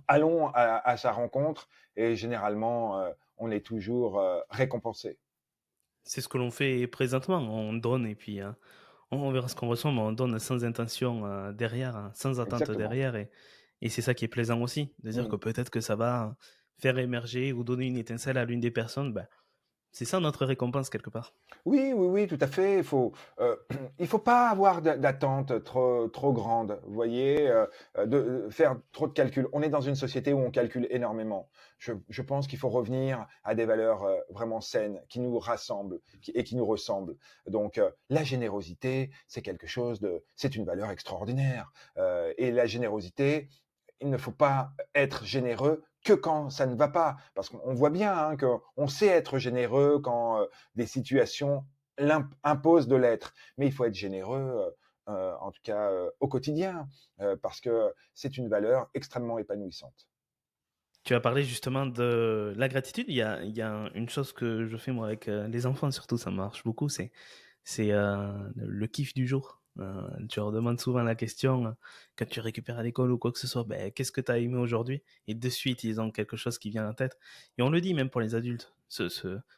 allons à sa rencontre et généralement, on est toujours récompensé. C'est ce que l'on fait présentement. On donne et puis on verra ce qu'on reçoit, mais on donne sans intention derrière, hein, sans attente Exactement. derrière. Et c'est ça qui est plaisant aussi, de dire Mm. que peut-être que ça va faire émerger ou donner une étincelle à l'une des personnes. Ben, c'est ça notre récompense quelque part. Oui, oui, oui, tout à fait. Il faut pas avoir d'attente trop grande. Vous voyez, faire trop de calculs. On est dans une société où on calcule énormément. Je pense qu'il faut revenir à des valeurs vraiment saines, qui nous rassemblent et qui nous ressemblent. Donc, la générosité, c'est une valeur extraordinaire. Et la générosité, il ne faut pas être généreux que quand ça ne va pas. Parce qu'on voit bien hein, qu'on sait être généreux quand des situations imposent de l'être. Mais il faut être généreux, en tout cas au quotidien, parce que c'est une valeur extrêmement épanouissante. Tu as parlé justement de la gratitude. Il y a une chose que je fais moi avec les enfants, surtout, ça marche beaucoup, c'est le kiff du jour. Tu leur demandes souvent la question quand tu récupères à l'école ou quoi que ce soit, ben, qu'est-ce que tu as aimé aujourd'hui? Et de suite, ils ont quelque chose qui vient en tête. Et on le dit même pour les adultes,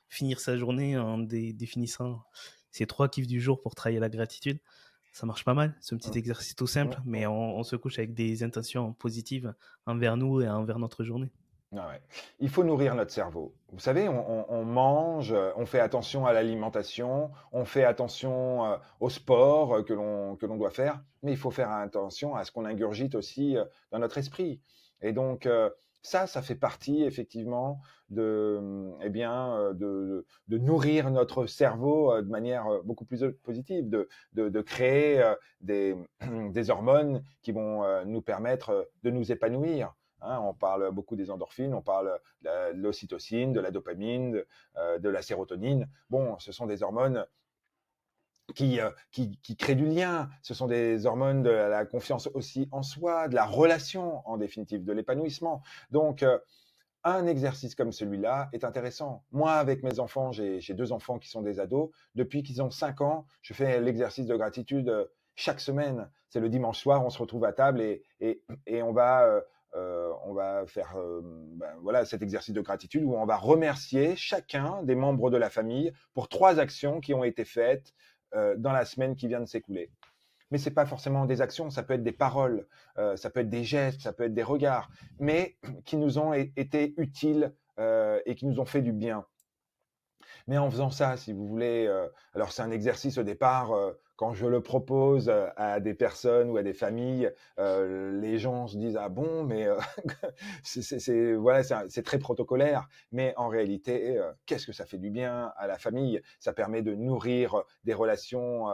finir sa journée en définissant ces 3 kiffs du jour pour travailler la gratitude, ça marche pas mal. C'est un petit Hum, exercice tout hum, simple, mais hum. on se couche avec des intentions positives envers nous et envers notre journée. Ah ouais. Il faut nourrir notre cerveau. Vous savez, on mange, on fait attention à l'alimentation, on fait attention au sport que l'on doit faire, mais il faut faire attention à ce qu'on ingurgite aussi dans notre esprit. Et donc, ça fait partie effectivement eh bien, de nourrir notre cerveau de manière beaucoup plus positive, de créer des hormones qui vont nous permettre de nous épanouir. Hein, on parle beaucoup des endorphines, on parle de l'ocytocine, de la dopamine, de la sérotonine. Bon, ce sont des hormones qui créent du lien. Ce sont des hormones de la confiance aussi en soi, de la relation en définitive, de l'épanouissement. Donc, un exercice comme celui-là est intéressant. Moi, avec mes enfants, j'ai 2 enfants qui sont des ados. Depuis qu'ils ont 5 ans, je fais l'exercice de gratitude chaque semaine. C'est le dimanche soir, on se retrouve à table et on va faire voilà, cet exercice de gratitude où on va remercier chacun des membres de la famille pour 3 actions qui ont été faites dans la semaine qui vient de s'écouler. Mais c'est pas forcément des actions, ça peut être des paroles, ça peut être des gestes, ça peut être des regards, mais qui nous ont été utiles et qui nous ont fait du bien. Mais en faisant ça, si vous voulez, alors c'est un exercice au départ, quand je le propose à des personnes ou à des familles, les gens se disent: «Ah bon? Mais voilà, c'est très protocolaire». Mais en réalité, qu'est-ce que ça fait du bien à la famille? Ça permet de nourrir des relations,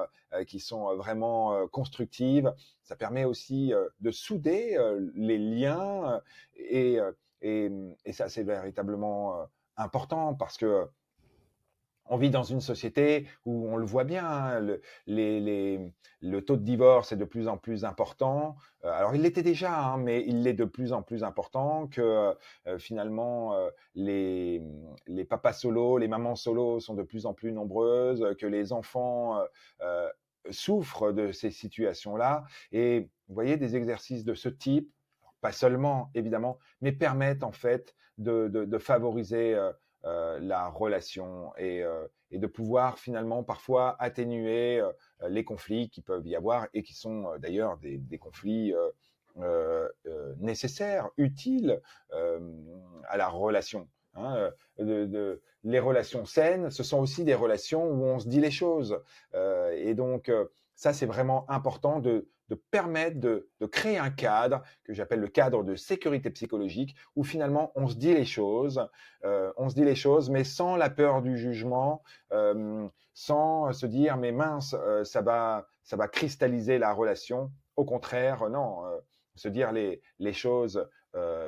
qui sont vraiment constructives. Ça permet aussi de souder les liens et ça, c'est véritablement important parce que on vit dans une société où on le voit bien, hein, le taux de divorce est de plus en plus important. Alors il l'était déjà, hein, mais il l'est de plus en plus important que finalement les papas solos, les mamans solos sont de plus en plus nombreuses, que les enfants euh, souffrent de ces situations-là. Et vous voyez, des exercices de ce type, pas seulement évidemment, mais permettent en fait de favoriser la relation et de pouvoir finalement parfois atténuer les conflits qui peuvent y avoir et qui sont d'ailleurs des conflits nécessaires, utiles à la relation. Hein, les relations saines, ce sont aussi des relations où on se dit les choses. Et donc, ça, c'est vraiment important de permettre de créer un cadre que j'appelle le cadre de sécurité psychologique, où finalement on se dit les choses, mais sans la peur du jugement, sans se dire mais mince, ça va cristalliser la relation. Au contraire, non, se dire les choses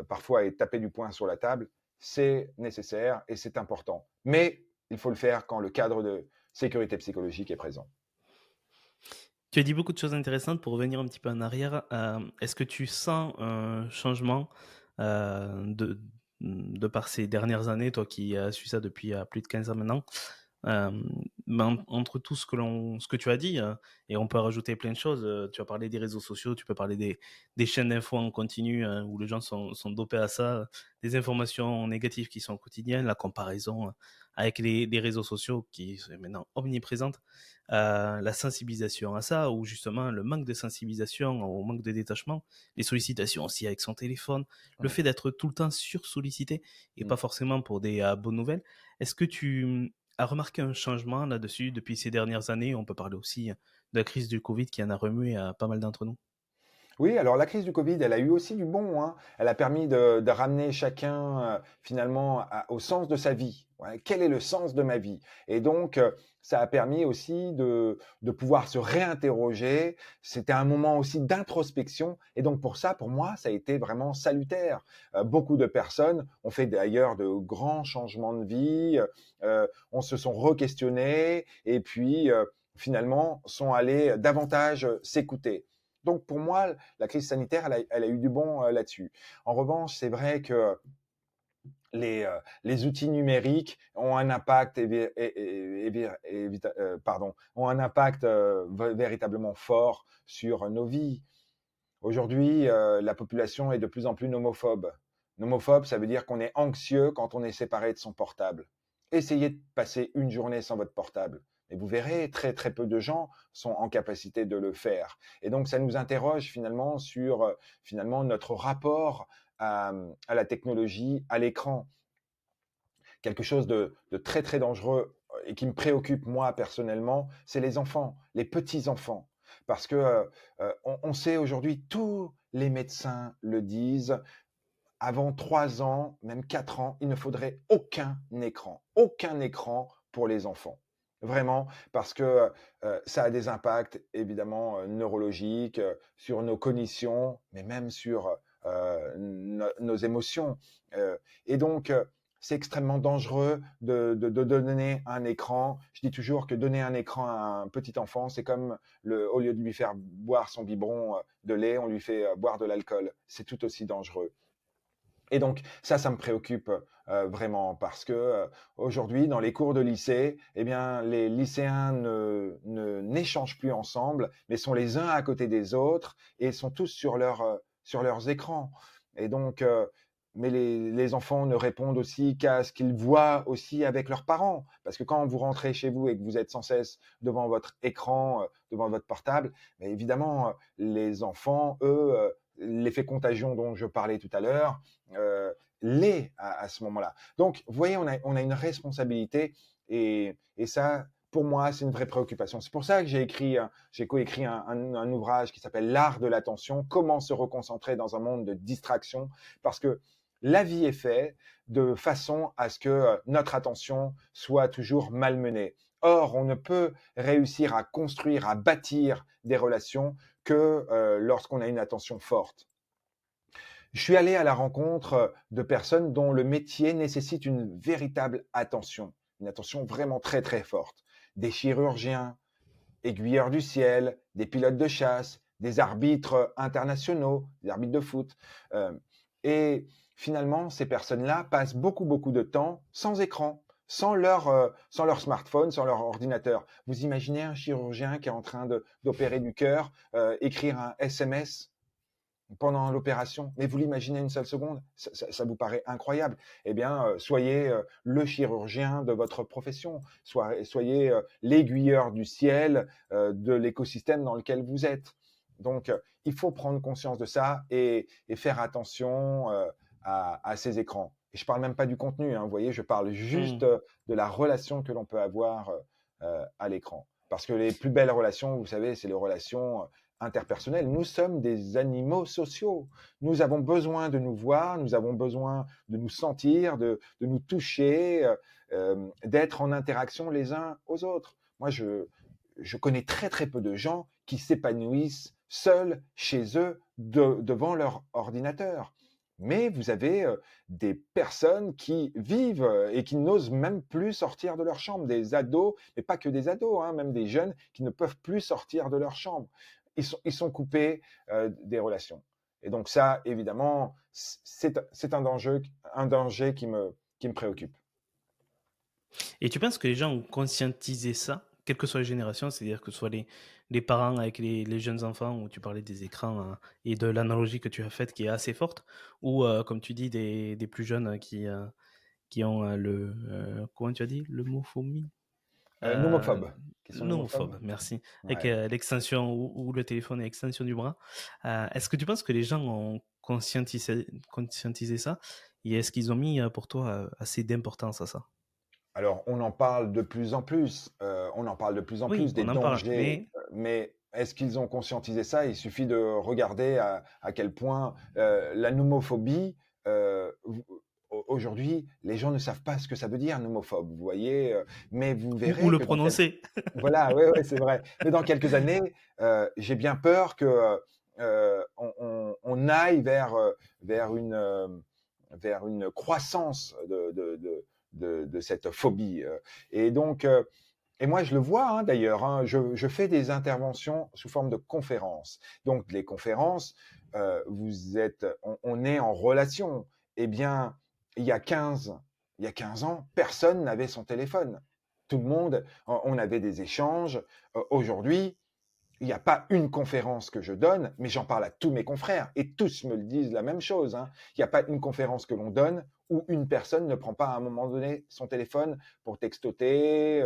parfois et taper du poing sur la table, c'est nécessaire et c'est important. Mais il faut le faire quand le cadre de sécurité psychologique est présent. Tu as dit beaucoup de choses intéressantes. Pour revenir un petit peu en arrière, est-ce que tu sens un changement de de par ces dernières années, toi qui as su ça depuis plus de 15 ans maintenant, entre tout ce que tu as dit, et on peut rajouter plein de choses. Tu as parlé des réseaux sociaux, tu peux parler des chaînes d'infos en continu où les gens sont dopés à ça, des informations négatives qui sont quotidiennes, la comparaison avec les réseaux sociaux qui sont maintenant omniprésente, la sensibilisation à ça, ou justement le manque de sensibilisation au manque de détachement, les sollicitations aussi avec son téléphone, le Mmh. fait d'être tout le temps sursollicité et Mmh. pas forcément pour des bonnes nouvelles. Est-ce que tu as remarqué un changement là-dessus depuis ces dernières années? On peut parler aussi de la crise du Covid qui en a remué pas mal d'entre nous. Oui, alors la crise du Covid, elle a eu aussi du bon, hein. Elle a permis de ramener chacun, finalement au sens de sa vie. Ouais, quel est le sens de ma vie? Et donc, ça a permis aussi de pouvoir se réinterroger. C'était un moment aussi d'introspection et donc pour ça, pour moi, ça a été vraiment salutaire. Beaucoup de personnes ont fait d'ailleurs de grands changements de vie, on se sont requestionnés et puis, finalement, sont allés davantage s'écouter. Donc pour moi, la crise sanitaire, elle a eu du bon là-dessus. En revanche, c'est vrai que les outils numériques ont un impact, ont un impact véritablement fort sur nos vies. Aujourd'hui, la population est de plus en plus nomophobe. Nomophobe, ça veut dire qu'on est anxieux quand on est séparé de son portable. Essayez de passer une journée sans votre portable. Et vous verrez, très très peu de gens sont en capacité de le faire. Et donc, ça nous interroge finalement sur finalement notre rapport à la technologie, à l'écran. Quelque chose de très très dangereux et qui me préoccupe moi personnellement, c'est les enfants, les petits enfants, parce que on sait aujourd'hui, tous les médecins le disent, avant 3 ans, même 4 ans, il ne faudrait aucun écran pour les enfants. Vraiment, parce que ça a des impacts évidemment neurologiques, sur nos cognitions, mais même sur nos émotions. Et donc, c'est extrêmement dangereux de donner un écran. Je dis toujours que donner un écran à un petit enfant, c'est comme au lieu de lui faire boire son biberon de lait, on lui fait boire de l'alcool. C'est tout aussi dangereux. Et donc ça me préoccupe vraiment parce que aujourd'hui, dans les cours de lycée, eh bien, les lycéens n'échangent plus ensemble, mais sont les uns à côté des autres et sont tous sur leurs écrans. Et donc, mais les enfants ne répondent aussi qu'à ce qu'ils voient aussi avec leurs parents. Parce que quand vous rentrez chez vous et que vous êtes sans cesse devant votre écran, devant votre portable, mais évidemment, les enfants, eux, l'effet contagion dont je parlais tout à l'heure, l'est à ce moment-là. Donc, vous voyez, on a une responsabilité et ça, pour moi, c'est une vraie préoccupation. C'est pour ça que j'ai coécrit un ouvrage qui s'appelle L'art de l'attention, comment se reconcentrer dans un monde de distraction, parce que la vie est faite de façon à ce que notre attention soit toujours malmenée. Or, on ne peut réussir à construire, à bâtir des relations que lorsqu'on a une attention forte. Je suis allé à la rencontre de personnes dont le métier nécessite une véritable attention, une attention vraiment très très forte. Des chirurgiens, aiguilleurs du ciel, des pilotes de chasse, des arbitres internationaux, des arbitres de foot. Et finalement, ces personnes-là passent beaucoup de temps sans écran, sans leur smartphone, sans leur ordinateur. Vous imaginez un chirurgien qui est en train d'opérer du cœur, écrire un SMS pendant l'opération, mais vous l'imaginez une seule seconde, ça vous paraît incroyable. Eh bien, soyez le chirurgien de votre profession, soyez l'aiguilleur du ciel de l'écosystème dans lequel vous êtes. Donc, il faut prendre conscience de ça et faire attention à ces écrans. Et je parle même pas du contenu, hein, vous voyez, je parle juste Mmh. de la relation que l'on peut avoir à l'écran. Parce que les plus belles relations, vous savez, c'est les relations interpersonnelles. Nous sommes des animaux sociaux. Nous avons besoin de nous voir, nous avons besoin de nous sentir, de nous toucher, d'être en interaction les uns aux autres. Moi, je connais très très peu de gens qui s'épanouissent seuls chez eux devant leur ordinateur. Mais vous avez des personnes qui vivent et qui n'osent même plus sortir de leur chambre, des ados, mais pas que des ados, hein, même des jeunes qui ne peuvent plus sortir de leur chambre. Ils sont coupés des relations. Et donc ça, évidemment, c'est un danger qui me préoccupe. Et tu penses que les gens ont conscientisé ça, quelles que soient les générations, c'est-à-dire que ce soit les parents avec les jeunes enfants, où tu parlais des écrans et de l'analogie que tu as faite qui est assez forte, ou comme tu dis, des plus jeunes qui ont comment tu as dit, l'homophobie. Nomophobes, qui sont nomophobes. Nomophobe, merci. Avec Ouais. l'extension ou le téléphone et l'extension du bras. Est-ce que tu penses que les gens ont conscientisé ça? Et est-ce qu'ils ont mis pour toi assez d'importance à ça? Alors, on en parle de plus en plus, on en parle de plus en Oui, plus des on en parle, dangers, mais mais est-ce qu'ils ont conscientisé ça? Il suffit de regarder à quel point, la nomophobie, v aujourd'hui, les gens ne savent pas ce que ça veut dire nomophobe, vous voyez? Mais vous ou verrez le que dans quel prononcer. voilà, ouais, ouais, c'est vrai. Mais dans quelques années, j'ai bien peur que, on aille vers vers une croissance de cette phobie. Et donc, et moi, je le vois d'ailleurs. Je fais des interventions sous forme de conférences. Donc, les conférences, on est en relation. Eh bien, il y a 15, il y a 15 ans, personne n'avait son téléphone. Tout le monde, on avait des échanges. Aujourd'hui, il n'y a pas une conférence que je donne, mais j'en parle à tous mes confrères et tous me le disent la même chose. Il n'y a pas une conférence que l'on donne où une personne ne prend pas à un moment donné son téléphone pour textoter,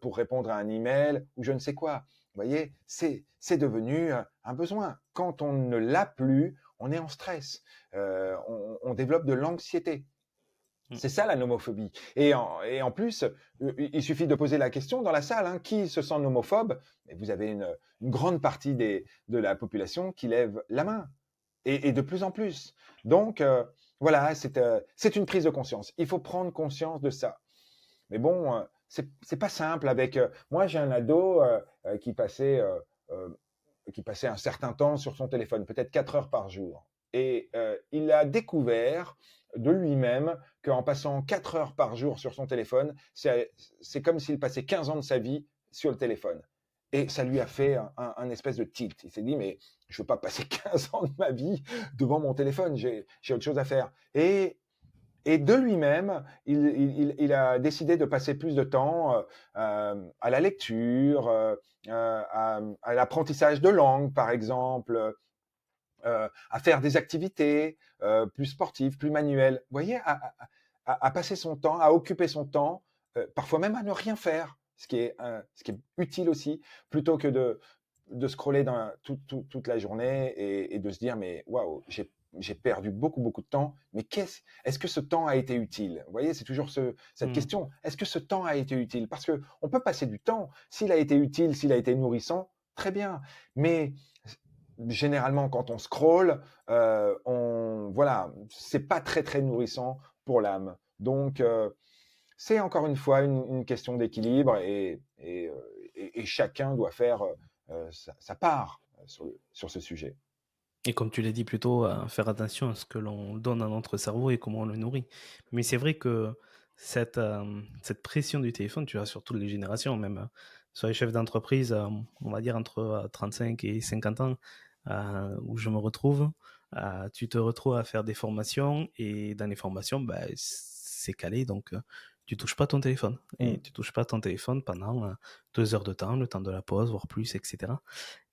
pour répondre à un email ou je ne sais quoi. Vous voyez, c'est devenu un besoin. Quand on ne l'a plus, on est en stress, on développe de l'anxiété. Mm. C'est ça la nomophobie. Et en plus, il suffit de poser la question dans la salle, qui se sent nomophobe? Et vous avez une grande partie de la population qui lève la main, et de plus en plus. Donc, voilà, c'est une prise de conscience. Il faut prendre conscience de ça. Mais bon, c'est pas simple avec. Moi, j'ai un ado euh, qui passait un certain temps sur son téléphone, peut-être 4 heures par jour. Et il a découvert de lui-même qu'en passant 4 heures par jour sur son téléphone, c'est comme s'il passait 15 ans de sa vie sur le téléphone. Et ça lui a fait un espèce de tilt. Il s'est dit, mais je ne veux pas passer 15 ans de ma vie devant mon téléphone, j'ai autre chose à faire. Et de lui-même, il a décidé de passer plus de temps à la lecture, à l'apprentissage de langue, par exemple, à faire des activités plus sportives, plus manuelles. Vous voyez, à passer son temps, à occuper son temps, parfois même à ne rien faire, ce qui est utile aussi, plutôt que de scroller toute la journée et de se dire, mais waouh, j'ai perdu beaucoup, beaucoup de temps, mais est-ce que ce temps a été utile? Vous voyez, c'est toujours cette Mm. question. Est-ce que ce temps a été utile? Parce que on peut passer du temps. S'il a été utile, s'il a été nourrissant, très bien. Mais généralement, quand on scrolle, voilà, c'est pas très, très nourrissant pour l'âme. Donc, c'est encore une fois une question d'équilibre et chacun doit faire sa part sur ce sujet. Et comme tu l'as dit plus tôt, faire attention à ce que l'on donne à notre cerveau et comment on le nourrit. Mais c'est vrai que cette pression du téléphone, tu as sur toutes les générations, même sur les chefs d'entreprise, on va dire entre 35 et 50 ans, où je me retrouve, tu te retrouves à faire des formations et dans les formations, bah, c'est calé, donc tu touches pas ton téléphone. Et Mm. tu touches pas ton téléphone pendant 2 heures de temps, le temps de la pause, voire plus, etc.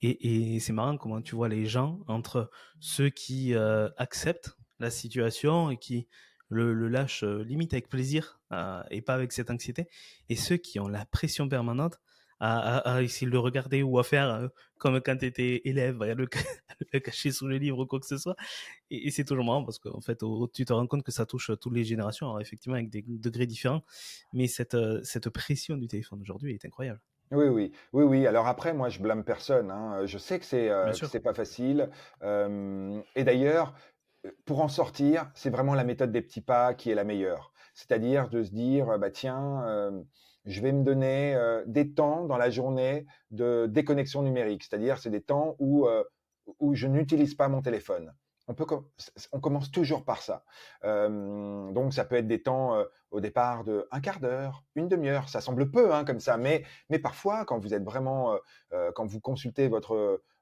Et c'est marrant comment tu vois les gens entre ceux qui acceptent la situation et qui le lâchent limite avec plaisir et pas avec cette anxiété, et ceux qui ont la pression permanente à essayer de le regarder ou à faire comme quand tu étais élève, à le cacher sous le livre ou quoi que ce soit. Et c'est toujours marrant parce qu'en fait, tu te rends compte que ça touche toutes les générations, alors effectivement avec des degrés différents, mais cette pression du téléphone aujourd'hui est incroyable. Oui, oui, oui, oui. Alors après, moi, je blâme personne. Je sais Bien que sûr. c'est pas facile. Et d'ailleurs, pour en sortir, c'est vraiment la méthode des petits pas qui est la meilleure. C'est-à-dire de se dire, bah tiens, je vais me donner des temps dans la journée de déconnexion numérique. C'est-à-dire, c'est des temps où je n'utilise pas mon téléphone. On commence toujours par ça. Donc, ça peut être des temps au départ de un quart d'heure, une demi-heure. Ça semble peu comme ça, mais parfois, quand vous êtes vraiment, quand vous consultez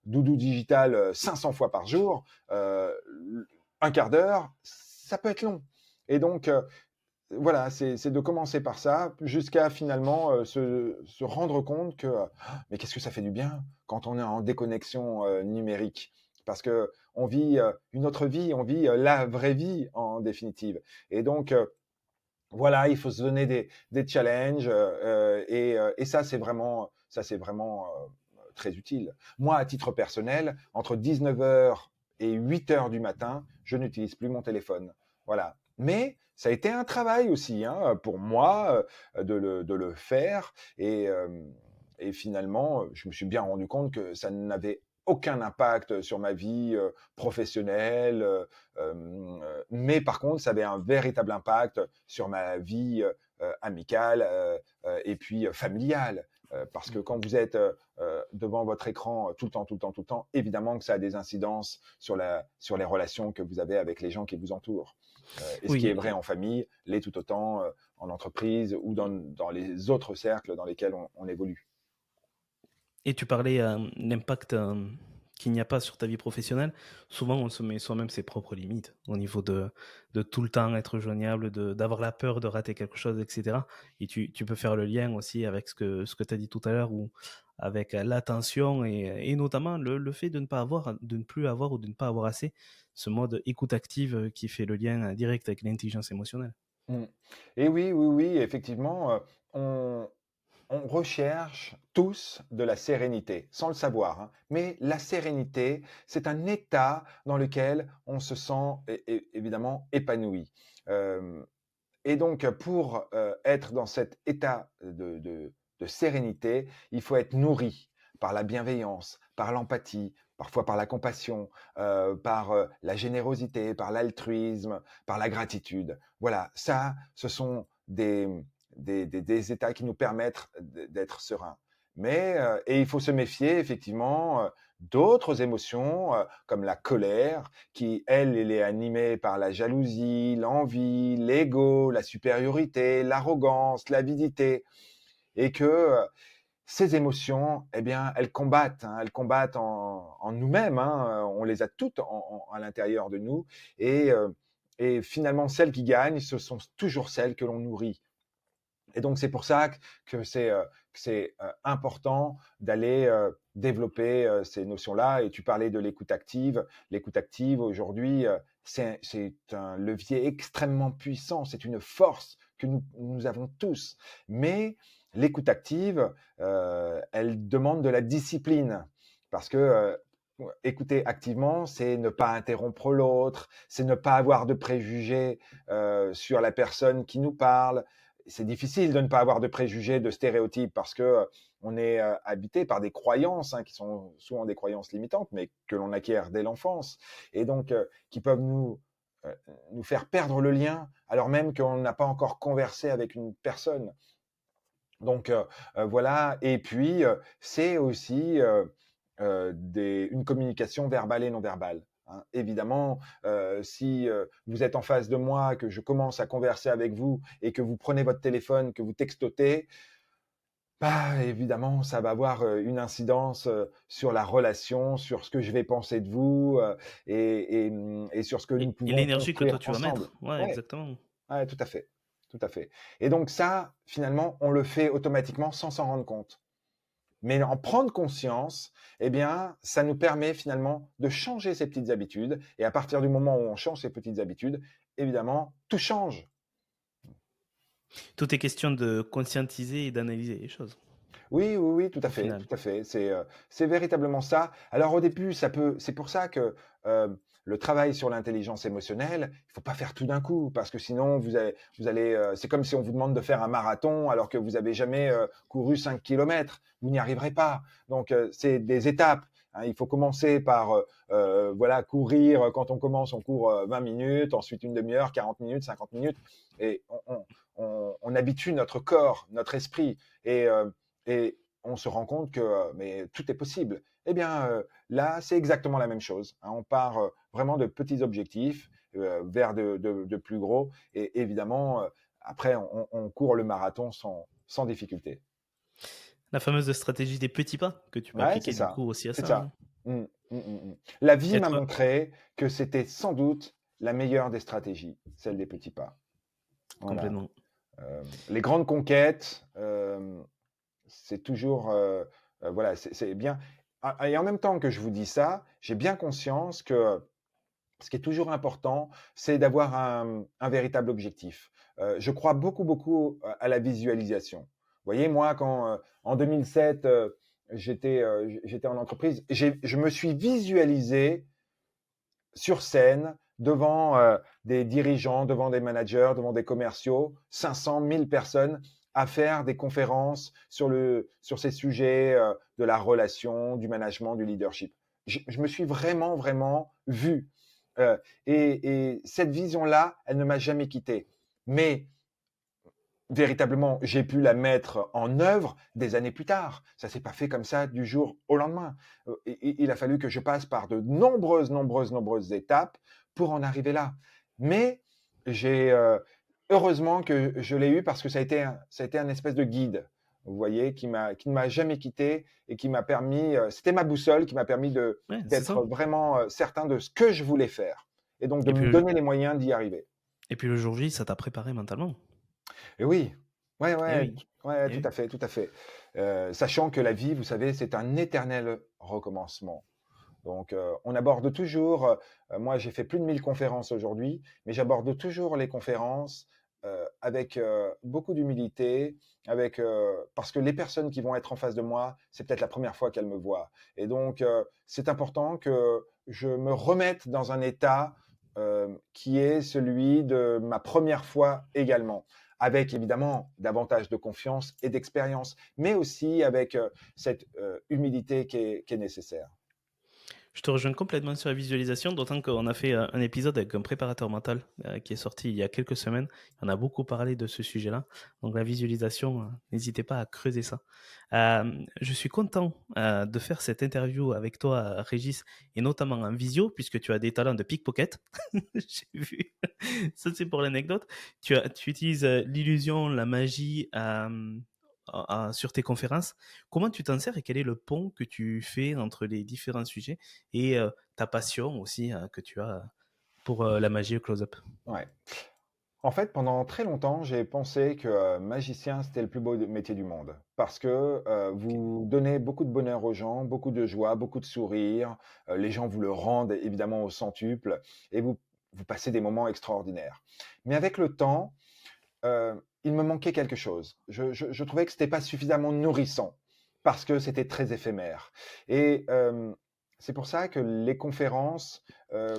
doudou digital 500 fois par jour, un quart d'heure, ça peut être long. Et donc, voilà, c'est de commencer par ça jusqu'à finalement se rendre compte que mais qu'est-ce que ça fait du bien quand on est en déconnexion numérique parce que on vit une autre vie, on vit la vraie vie en définitive. Et donc voilà, il faut se donner des challenges et ça c'est vraiment très utile. Moi, à titre personnel, entre 19 h et 8 h du matin, je n'utilise plus mon téléphone. Voilà. Mais ça a été un travail aussi pour moi de le faire et finalement, je me suis bien rendu compte que ça n'avait aucun impact sur ma vie professionnelle, mais par contre, ça avait un véritable impact sur ma vie amicale et puis familiale. Parce que quand vous êtes devant votre écran tout le temps, tout le temps, tout le temps, évidemment que ça a des incidences sur les relations que vous avez avec les gens qui vous entourent. Et ce qui est Oui, vrai en famille l'est tout autant en entreprise ou dans les autres cercles dans lesquels on évolue. et tu parlais, l'impact, qu'il n'y a pas sur ta vie professionnelle. Souvent, on se met soi-même ses propres limites au niveau de tout le temps être joignable, d'avoir la peur de rater quelque chose et cetera, et tu peux faire le lien aussi avec ce que tu as dit tout à l'heure ou avec, l'attention et notamment le fait de ne plus avoir ou de ne pas avoir assez ce mode écoute active, qui fait le lien, direct avec l'intelligence émotionnelle. Mm. Et oui, oui, oui, effectivement, on, on recherche tous de la sérénité, sans le savoir, hein. Mais la sérénité, c'est un état dans lequel on se sent évidemment épanoui. Euh, et donc, pour être dans cet état de sérénité, il faut être nourri par la bienveillance, par l'empathie, parfois par la compassion, par la générosité, par l'altruisme, par la gratitude. Voilà, ça, ce sont des états qui nous permettent d'être sereins. Mais, et il faut se méfier effectivement d'autres émotions comme la colère, qui, elle est animée par la jalousie, l'envie, l'ego, la supériorité, l'arrogance, l'avidité, et que ces émotions, eh bien, elles combattent en nous-mêmes, hein, on les a toutes à l'intérieur de nous, et, euh, et finalement, celles qui gagnent, ce sont toujours celles que l'on nourrit. Et donc, c'est pour ça que c'est important d'aller développer ces notions-là. Et tu parlais de l'écoute active. L'écoute active, aujourd'hui, c'est un levier extrêmement puissant. C'est une force que nous avons tous. Mais l'écoute active, elle demande de la discipline. Parce que écouter activement, c'est ne pas interrompre l'autre, c'est ne pas avoir de préjugés sur la personne qui nous parle. C'est difficile de ne pas avoir de préjugés, de stéréotypes, parce que on est habité par des croyances qui sont souvent des croyances limitantes, mais que l'on acquiert dès l'enfance, et donc qui peuvent euh, nous faire perdre le lien, alors même qu'on n'a pas encore conversé avec une personne. Donc voilà, et puis c'est aussi une communication verbale et non verbale. Hein. Évidemment, si vous êtes en face de moi, que je commence à converser avec vous et que vous prenez votre téléphone, que vous textotez, bah, évidemment, ça va avoir une incidence sur la relation, sur ce que je vais penser de vous et sur ce que nous Et pouvons l'énergie que construire toi tu vas ensemble. mettre. Ouais, Ouais, exactement. ouais, tout à fait, tout à fait. Et donc ça, finalement, on le fait automatiquement sans s'en rendre compte. Mais en prendre conscience, eh bien, ça nous permet finalement de changer ces petites habitudes. Et à partir du moment où on change ces petites habitudes, évidemment, tout change. Tout est question de conscientiser et d'analyser les choses, Oui, oui, oui, tout à au fait, final. tout à fait. C'est véritablement ça. Alors au début, c'est pour ça que le travail sur l'intelligence émotionnelle, il faut pas faire tout d'un coup, parce que sinon vous allez, c'est comme si on vous demande de faire un marathon alors que vous avez jamais couru 5 kilomètres. Vous n'y arriverez pas. Donc c'est des étapes. Hein. Il faut commencer par voilà courir. Quand on commence, on court 20 minutes, ensuite une demi-heure, 40 minutes, 50 minutes, et on habitue notre corps, notre esprit. Et on se rend compte que mais tout est possible. Eh bien, là, c'est exactement la même chose. Hein. On part vraiment de petits objectifs vers de plus gros. Et évidemment, après, on court le marathon sans difficulté. La fameuse stratégie des petits pas que tu peux Ouais, c'est appliquer du ça. coup aussi à C'est ça, hein. ça. Mmh, mmh, mmh, mmh. La vie Et m'a toi montré que c'était sans doute la meilleure des stratégies, celle des petits pas. Voilà. complètement. Les grandes conquêtes, c'est toujours, voilà, c'est bien. Et en même temps que je vous dis ça, j'ai bien conscience que ce qui est toujours important, c'est d'avoir un véritable objectif. Je crois beaucoup, beaucoup à la visualisation. Vous voyez, moi, quand en 2007, j'étais en entreprise, je me suis visualisé sur scène devant des dirigeants, devant des managers, devant des commerciaux, 500, 1000 personnes à faire des conférences sur ces sujets de la relation, du management, du leadership. Je me suis vraiment, vraiment vu. Euh, et cette vision-là, elle ne m'a jamais quitté. Mais véritablement, j'ai pu la mettre en œuvre des années plus tard. Ça s'est pas fait comme ça du jour au lendemain. Il a fallu que je passe par de nombreuses, nombreuses, nombreuses étapes pour en arriver là. Mais j'ai heureusement que je l'ai eu parce que ça a été un espèce de guide, vous voyez, qui ne m'a jamais quitté et qui m'a permis, c'était ma boussole qui m'a permis Ouais, c'est ça. d'être vraiment certain de ce que je voulais faire et donc de Et me puis le donner les moyens d'y arriver. et puis le jour J, ça t'a préparé mentalement. Et oui, ouais, Eh ouais, oui, ouais, eh tout oui. à fait, tout à fait. Sachant que la vie, vous savez, c'est un éternel recommencement. Donc, on aborde toujours, moi j'ai fait plus de 1000 conférences aujourd'hui, mais j'aborde toujours les conférences avec beaucoup d'humilité, parce que les personnes qui vont être en face de moi, c'est peut-être la première fois qu'elles me voient. Et donc, c'est important que je me remette dans un état qui est celui de ma première fois également, avec évidemment davantage de confiance et d'expérience, mais aussi avec cette humilité qui est nécessaire. Je te rejoins complètement sur la visualisation, d'autant qu'on a fait un épisode avec un préparateur mental qui est sorti il y a quelques semaines. On a beaucoup parlé de ce sujet-là. Donc la visualisation, n'hésitez pas à creuser ça. Je suis content de faire cette interview avec toi, Régis, et notamment en visio, puisque tu as des talents de pickpocket. J'ai vu. Ça, c'est pour l'anecdote. Tu utilises l'illusion, la magie sur tes conférences. Comment tu t'en sers et quel est le pont que tu fais entre les différents sujets et ta passion aussi que tu as pour la magie au close-up? Ouais. En fait, pendant très longtemps, j'ai pensé que magicien, c'était le plus beau métier du monde. Parce que Ok. vous donnez beaucoup de bonheur aux gens, beaucoup de joie, beaucoup de sourires. Les gens vous le rendent évidemment au centuple. Et vous passez des moments extraordinaires. Mais avec le temps, il me manquait quelque chose. Je trouvais que c'était pas suffisamment nourrissant parce que c'était très éphémère. Et c'est pour ça que les conférences,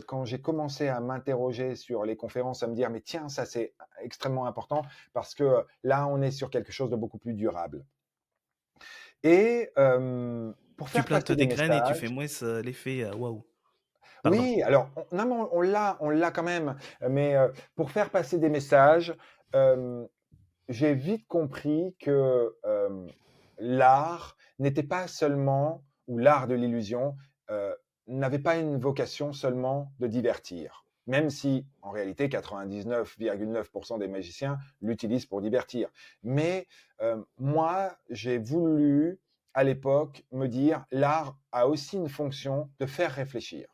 quand j'ai commencé à m'interroger sur les conférences, à me dire mais tiens ça c'est extrêmement important parce que là on est sur quelque chose de beaucoup plus durable. Et pour Tu faire plantes passer des des graines et tu fais messages, moins l'effet waouh. Pardon. oui, alors non, mais on l'a quand même, mais pour faire passer des messages, euh, j'ai vite compris que l'art n'était pas seulement, ou l'art de l'illusion, n'avait pas une vocation seulement de divertir. Même si, en réalité, 99,9% des magiciens l'utilisent pour divertir. Mais moi, j'ai voulu, à l'époque, me dire, l'art a aussi une fonction de faire réfléchir.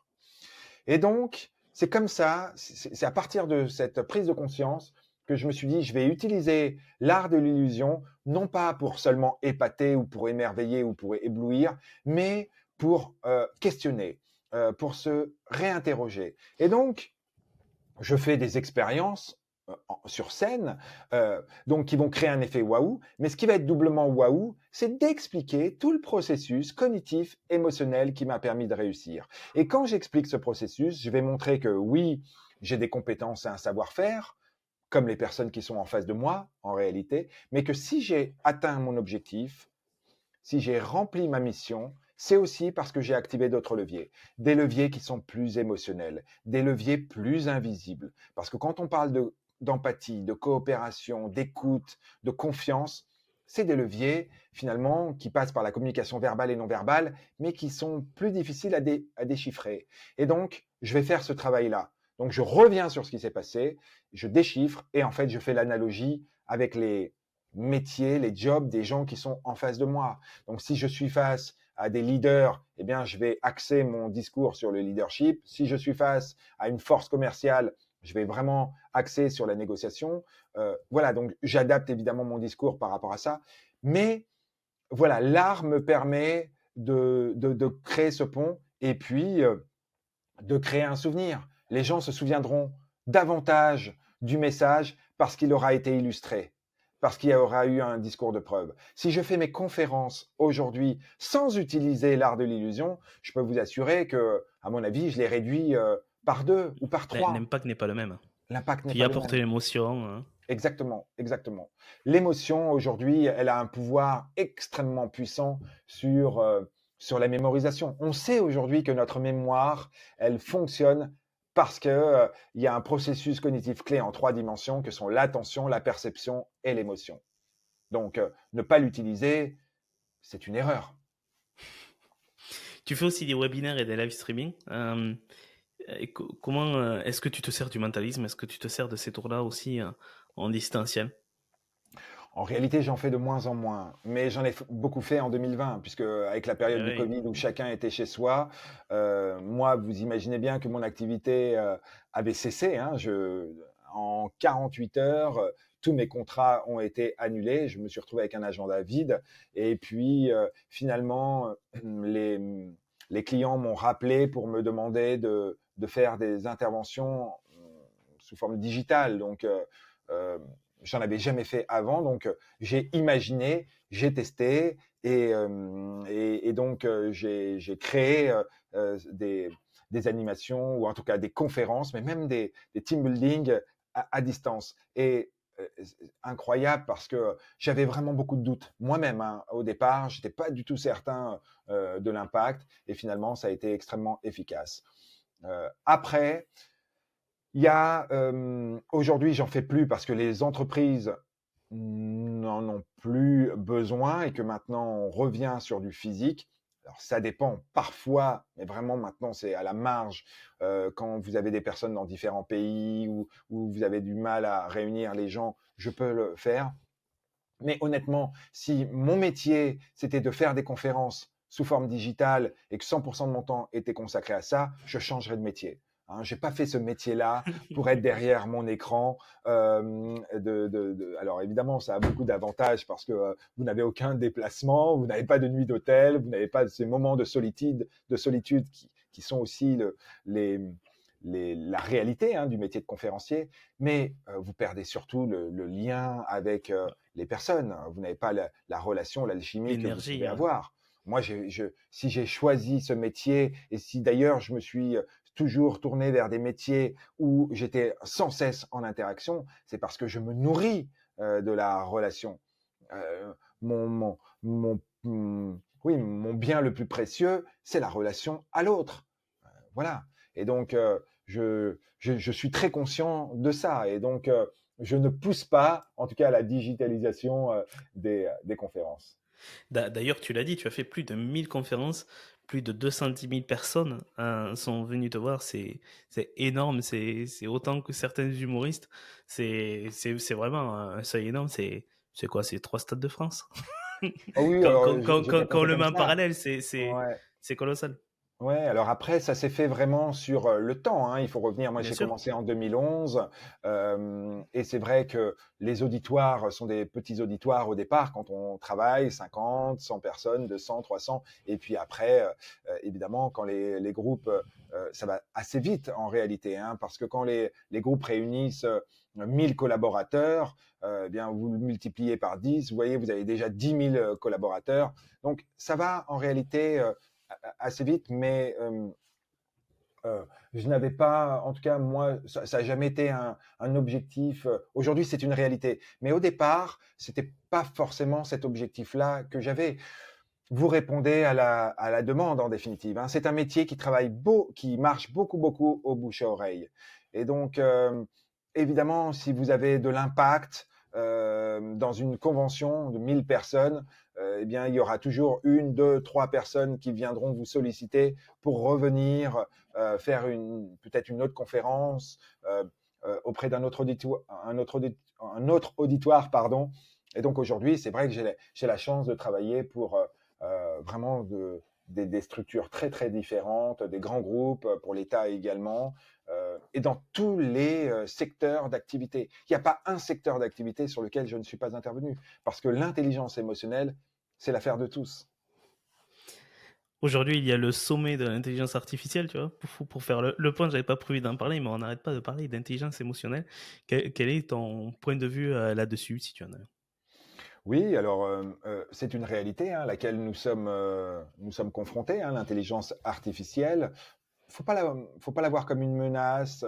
Et donc, c'est comme ça, c'est à partir de cette prise de conscience que je me suis dit, je vais utiliser l'art de l'illusion, non pas pour seulement épater ou pour émerveiller ou pour éblouir, mais pour questionner, pour se réinterroger. Et donc, je fais des expériences sur scène, donc qui vont créer un effet waouh. Mais ce qui va être doublement waouh, c'est d'expliquer tout le processus cognitif, émotionnel qui m'a permis de réussir. Et quand j'explique ce processus, je vais montrer que oui, j'ai des compétences et un savoir-faire, comme les personnes qui sont en face de moi, en réalité, mais que si j'ai atteint mon objectif, si j'ai rempli ma mission, c'est aussi parce que j'ai activé d'autres leviers, des leviers qui sont plus émotionnels, des leviers plus invisibles. Parce que quand on parle d'empathie, de coopération, d'écoute, de confiance, c'est des leviers finalement qui passent par la communication verbale et non verbale, mais qui sont plus difficiles à déchiffrer. Et donc, je vais faire ce travail-là. Donc, je reviens sur ce qui s'est passé, je déchiffre et en fait, je fais l'analogie avec les métiers, les jobs des gens qui sont en face de moi. Donc, si je suis face à des leaders, eh bien, je vais axer mon discours sur le leadership. Si je suis face à une force commerciale, je vais vraiment axer sur la négociation. Voilà, donc j'adapte évidemment mon discours par rapport à ça. Mais voilà, l'art me permet de créer ce pont et puis de créer un souvenir. Les gens se souviendront davantage du message parce qu'il aura été illustré, parce qu'il y aura eu un discours de preuve. Si je fais mes conférences aujourd'hui sans utiliser l'art de l'illusion, je peux vous assurer que, à mon avis, je les réduis par 2 ou par 3. L'impact n'est pas le même. L'impact n'est Tu y pas le apportes même. l'émotion, hein. Exactement, exactement. L'émotion, aujourd'hui, elle a un pouvoir extrêmement puissant sur la mémorisation. On sait aujourd'hui que notre mémoire, elle fonctionne parce que il y a un processus cognitif clé en 3 dimensions que sont l'attention, la perception et l'émotion. Donc, ne pas l'utiliser, c'est une erreur. Tu fais aussi des webinaires et des live streaming. Comment est-ce que tu te sers du mentalisme? Est-ce que tu te sers de ces tours-là aussi en distanciel? En réalité, j'en fais de moins en moins, mais j'en ai beaucoup fait en 2020, puisque avec la période du Oui. Covid où chacun était chez soi, moi, vous imaginez bien que mon activité avait cessé. Hein. En 48 heures, tous mes contrats ont été annulés. Je me suis retrouvé avec un agenda vide. Et puis, finalement, les, les clients m'ont rappelé pour me demander de faire des interventions sous forme digitale. Donc, euh, j'en avais jamais fait avant, donc j'ai imaginé, j'ai testé et donc j'ai créé des animations ou en tout cas des conférences, mais même des team building à distance. Et incroyable parce que j'avais vraiment beaucoup de doutes moi-même. Hein. Au départ, j'étais pas du tout certain de l'impact et finalement ça a été extrêmement efficace. Après, il y a aujourd'hui, j'en fais plus parce que les entreprises n'en ont plus besoin et que maintenant on revient sur du physique. Alors ça dépend parfois, mais vraiment maintenant c'est à la marge. Quand vous avez des personnes dans différents pays ou vous avez du mal à réunir les gens, je peux le faire. Mais honnêtement, si mon métier c'était de faire des conférences sous forme digitale et que 100% de mon temps était consacré à ça, je changerais de métier. Hein, j'ai pas fait ce métier-là pour être derrière mon écran. Alors évidemment, ça a beaucoup d'avantages parce que vous n'avez aucun déplacement, vous n'avez pas de nuit d'hôtel, vous n'avez pas ces moments de solitude qui sont aussi les, la réalité hein, du métier de conférencier. Mais vous perdez surtout le lien avec les personnes. Vous n'avez pas la relation, l'alchimie que vous L'énergie, pouvez ouais. avoir. Moi, si j'ai choisi ce métier et si d'ailleurs je me suis toujours tourné vers des métiers où j'étais sans cesse en interaction, c'est parce que je me nourris de la relation. Euh, mon, mon, oui, mon bien le plus précieux, c'est la relation à l'autre. Voilà. Et donc, je suis très conscient de ça. Et donc, je ne pousse pas, en tout cas, à la digitalisation des conférences. D'ailleurs, tu l'as dit, tu as fait plus de 1000 conférences, plus de 210 000 personnes sont venues te voir. C'est énorme, c'est autant que certains humoristes. C'est vraiment un seuil énorme. C'est quoi? C'est 3 stades de France. Oh oui, Quand, alors quand, quand, j'ai pas quand, quand on compté le comme met en ça. parallèle, Ouais. c'est colossal. Ouais, alors après, ça s'est fait vraiment sur le temps. Hein. Il faut revenir. Moi, Bien j'ai sûr. commencé en 2011, et c'est vrai que les auditoires sont des petits auditoires au départ quand on travaille, 50, 100 personnes, 200, 300, et puis après, évidemment, quand les groupes, ça va assez vite en réalité, hein, parce que quand les groupes réunissent 1000 collaborateurs, eh bien vous le multipliez par 10, vous voyez, vous avez déjà 10 000 collaborateurs. Donc ça va en réalité assez vite, mais je n'avais pas, en tout cas moi, ça n'a jamais été un objectif. Aujourd'hui, c'est une réalité, mais au départ, c'était pas forcément cet objectif-là que j'avais. Vous répondez à la demande en définitive. Hein. C'est un métier qui marche beaucoup, beaucoup au bouche à oreille. Et donc, évidemment, si vous avez de l'impact dans une convention de 1000 personnes, eh bien, il y aura toujours une, deux, trois personnes qui viendront vous solliciter pour revenir faire peut-être une autre conférence auprès d'un autre auditoire, un autre auditoire, pardon. Et donc aujourd'hui, c'est vrai que j'ai la chance de travailler pour vraiment des structures très très différentes, des grands groupes, pour l'État également, et dans tous les secteurs d'activité. Il n'y a pas un secteur d'activité sur lequel je ne suis pas intervenu, parce que l'intelligence émotionnelle, c'est l'affaire de tous. Aujourd'hui, il y a le sommet de l'intelligence artificielle, tu vois. Pour faire le point, j'avais pas prévu d'en parler, mais on n'arrête pas de parler d'intelligence émotionnelle. Quel est ton point de vue là-dessus, si tu en as un? Oui, alors c'est une réalité à laquelle nous sommes confrontés, hein, l'intelligence artificielle. Faut pas la voir comme une menace.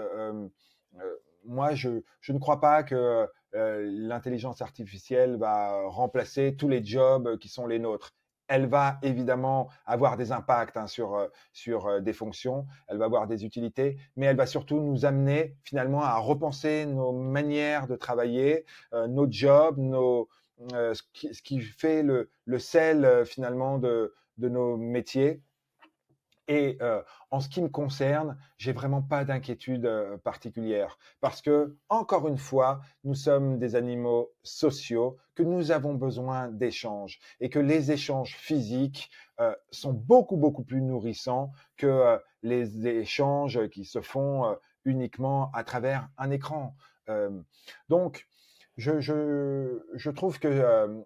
Moi, je ne crois pas que l'intelligence artificielle va remplacer tous les jobs qui sont les nôtres. Elle va évidemment avoir des impacts, hein, sur des fonctions, elle va avoir des utilités, mais elle va surtout nous amener finalement à repenser nos manières de travailler, nos jobs, ce qui fait le sel finalement de nos métiers. Et en ce qui me concerne, j'ai vraiment pas d'inquiétude particulière parce que, encore une fois, nous sommes des animaux sociaux, que nous avons besoin d'échanges et que les échanges physiques sont beaucoup, beaucoup plus nourrissants que les échanges qui se font uniquement à travers un écran. Euh, donc, je trouve que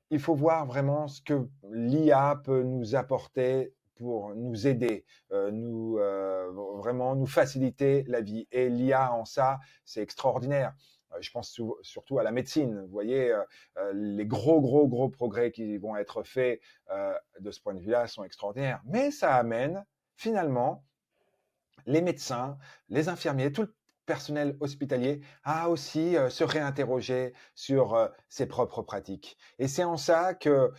il faut voir vraiment ce que l'IA peut nous apporter pour nous aider, vraiment nous faciliter la vie. Et l'IA en ça, c'est extraordinaire. Je pense surtout à la médecine. Vous voyez, les gros progrès qui vont être faits de ce point de vue-là sont extraordinaires. Mais ça amène finalement les médecins, les infirmiers, tout le personnel hospitalier à aussi se réinterroger sur ses propres pratiques. Et c'est en ça que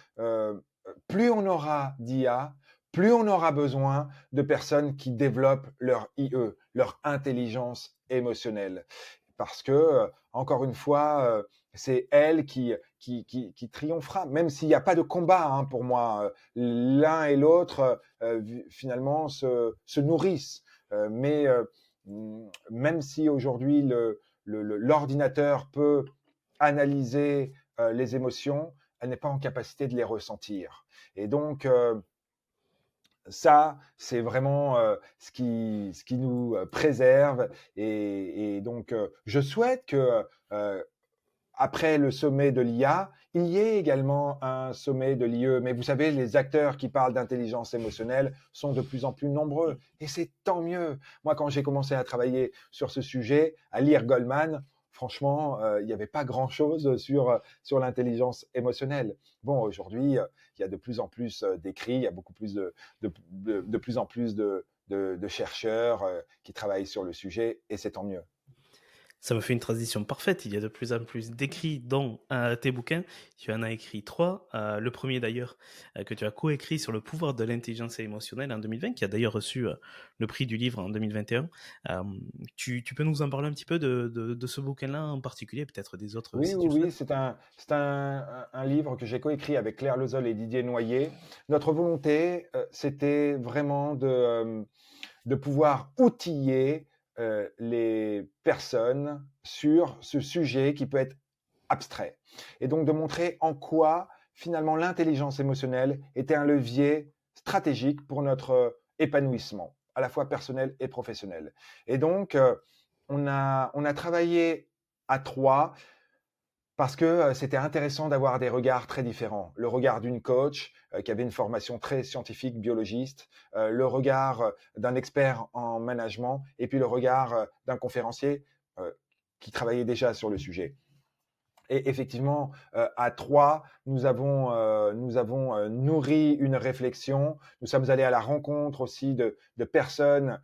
plus on aura d'IA, plus on aura besoin de personnes qui développent leur IE, leur intelligence émotionnelle. Parce que, encore une fois, c'est elle qui triomphera, même s'il n'y a pas de combat, hein, pour moi. L'un et l'autre, finalement, se nourrissent. Mais même si aujourd'hui l'ordinateur peut analyser les émotions, elle n'est pas en capacité de les ressentir. Et donc, ça, c'est vraiment ce qui nous préserve. Et donc, je souhaite que après le sommet de l'IA, il y ait également un sommet de l'IE. Mais vous savez, les acteurs qui parlent d'intelligence émotionnelle sont de plus en plus nombreux. Et c'est tant mieux. Moi, quand j'ai commencé à travailler sur ce sujet, à lire Goldman, franchement, il n'y avait pas grand-chose sur l'intelligence émotionnelle. Bon, aujourd'hui, il y a de plus en plus d'écrits, il y a beaucoup plus de plus en plus de chercheurs qui travaillent sur le sujet, et c'est tant mieux. Ça me fait une transition parfaite. Il y a de plus en plus d'écrits dans tes bouquins. Tu en as écrit 3. Le premier d'ailleurs, que tu as coécrit sur le pouvoir de l'intelligence émotionnelle en 2020, qui a d'ailleurs reçu le prix du livre en 2021. Tu peux nous en parler un petit peu de ce bouquin-là en particulier, peut-être des autres Oui, si oui, tu le oui, souhaites. un livre que j'ai coécrit avec Claire Lezol et Didier Noyer. Notre volonté, c'était vraiment de pouvoir outiller les personnes sur ce sujet qui peut être abstrait. Et donc de montrer en quoi finalement l'intelligence émotionnelle était un levier stratégique pour notre épanouissement, à la fois personnel et professionnel. Et donc, on a travaillé à trois parce que c'était intéressant d'avoir des regards très différents. Le regard d'une coach qui avait une formation très scientifique, biologiste, le regard d'un expert en management, et puis le regard d'un conférencier euh, qui travaillait déjà sur le sujet. Et effectivement, à trois, nous avons nourri une réflexion. Nous sommes allés à la rencontre aussi de personnes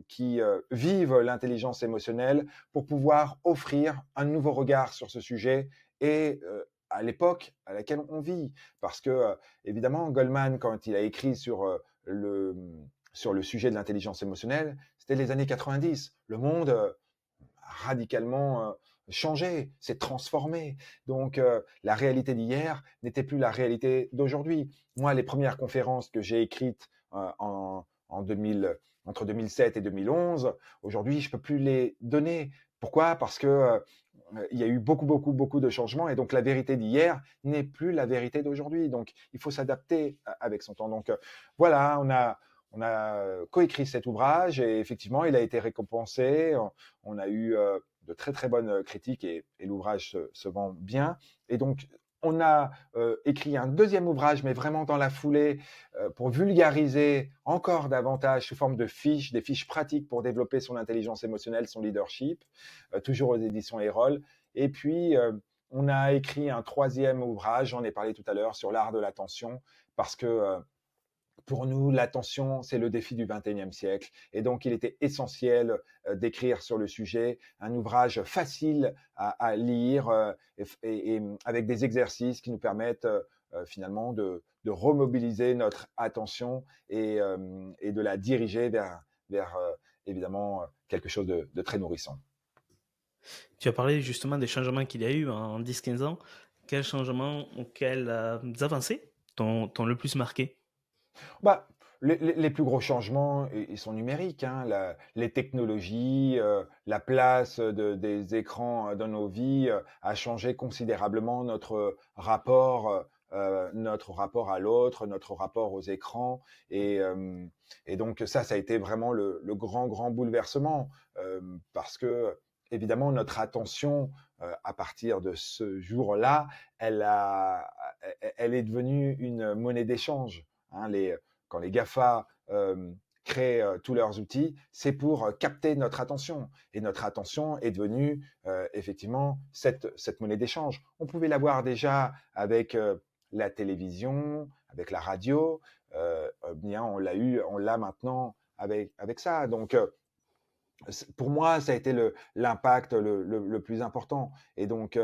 qui vivent l'intelligence émotionnelle pour pouvoir offrir un nouveau regard sur ce sujet et à l'époque à laquelle on vit. Parce que, évidemment, Goldman, quand il a écrit sur le sujet de l'intelligence émotionnelle, c'était les années 90. Le monde radicalement changé, s'est transformé. Donc la réalité d'hier n'était plus la réalité d'aujourd'hui. Moi, les premières conférences que j'ai écrites en 2000, entre 2007 et 2011, aujourd'hui, je peux plus les donner. Pourquoi? Parce que il y a eu beaucoup, beaucoup, beaucoup de changements et donc la vérité d'hier n'est plus la vérité d'aujourd'hui. Donc, il faut s'adapter avec son temps. Donc, voilà, on a coécrit cet ouvrage et effectivement, il a été récompensé. On a eu de très, très bonnes critiques et l'ouvrage se vend bien. Et donc, on a écrit un deuxième ouvrage, mais vraiment dans la foulée, pour vulgariser encore davantage sous forme de fiches, des fiches pratiques pour développer son intelligence émotionnelle, son leadership, toujours aux éditions Erol. Et puis, on a écrit un troisième ouvrage, j'en ai parlé tout à l'heure, sur l'art de l'attention, parce que pour nous, l'attention, c'est le défi du XXIe siècle. Et donc, il était essentiel d'écrire sur le sujet un ouvrage facile à lire et avec des exercices qui nous permettent finalement de remobiliser notre attention et de la diriger vers évidemment quelque chose de très nourrissant. Tu as parlé justement des changements qu'il y a eu en 10-15 ans. Quels changements ou quelles avancées t'ont le plus marqué? Bah, les plus gros changements, ils sont numériques, hein. Les technologies, la place des écrans dans nos vies a changé considérablement notre rapport à l'autre, notre rapport aux écrans. Et donc ça a été vraiment le grand, grand bouleversement parce que évidemment notre attention à partir de ce jour-là, elle est devenue une monnaie d'échange. Hein, quand les GAFA créent tous leurs outils, c'est pour capter notre attention. Et notre attention est devenue effectivement cette monnaie d'échange. On pouvait l'avoir déjà avec la télévision, avec la radio. Bien, on l'a maintenant avec ça. Donc, pour moi, ça a été l'impact le plus important. Et donc,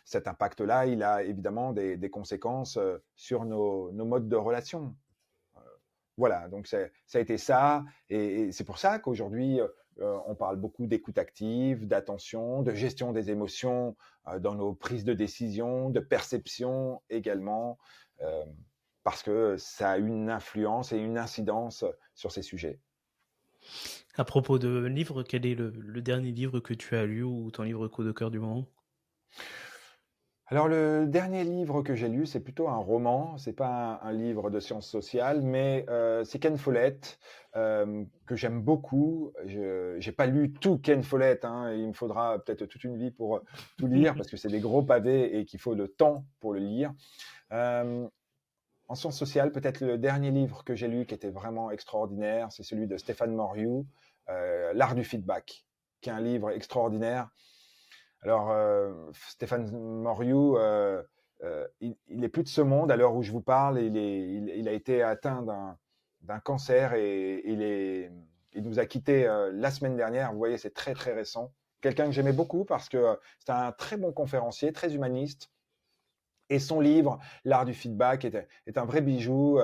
cet impact-là, il a évidemment des conséquences sur nos modes de relation. Voilà, donc ça a été ça, et c'est pour ça qu'aujourd'hui, on parle beaucoup d'écoute active, d'attention, de gestion des émotions dans nos prises de décision, de perception également, euh, parce que ça a une influence et une incidence sur ces sujets. À propos de livres, quel est le dernier livre que tu as lu ou ton livre coup de cœur du moment? Alors le dernier livre que j'ai lu, c'est plutôt un roman, c'est pas un livre de sciences sociales, mais c'est Ken Follett, que j'aime beaucoup. Je J'ai pas lu tout Ken Follett, hein, il me faudra peut-être toute une vie pour tout lire, parce que c'est des gros pavés et qu'il faut le temps pour le lire. Hem, En sciences sociales, peut-être le dernier livre que j'ai lu qui était vraiment extraordinaire, c'est celui de Stéphane Moriou, L'art du feedback, qui est un livre extraordinaire. Alors, Stéphane Moriou, il est plus de ce monde à l'heure où je vous parle. Il a été atteint d'un cancer et il nous a quittés la semaine dernière. Vous voyez, c'est très très récent. Quelqu'un que j'aimais beaucoup parce que c'est un très bon conférencier, très humaniste. Et son livre, L'art du feedback, est un vrai bijou.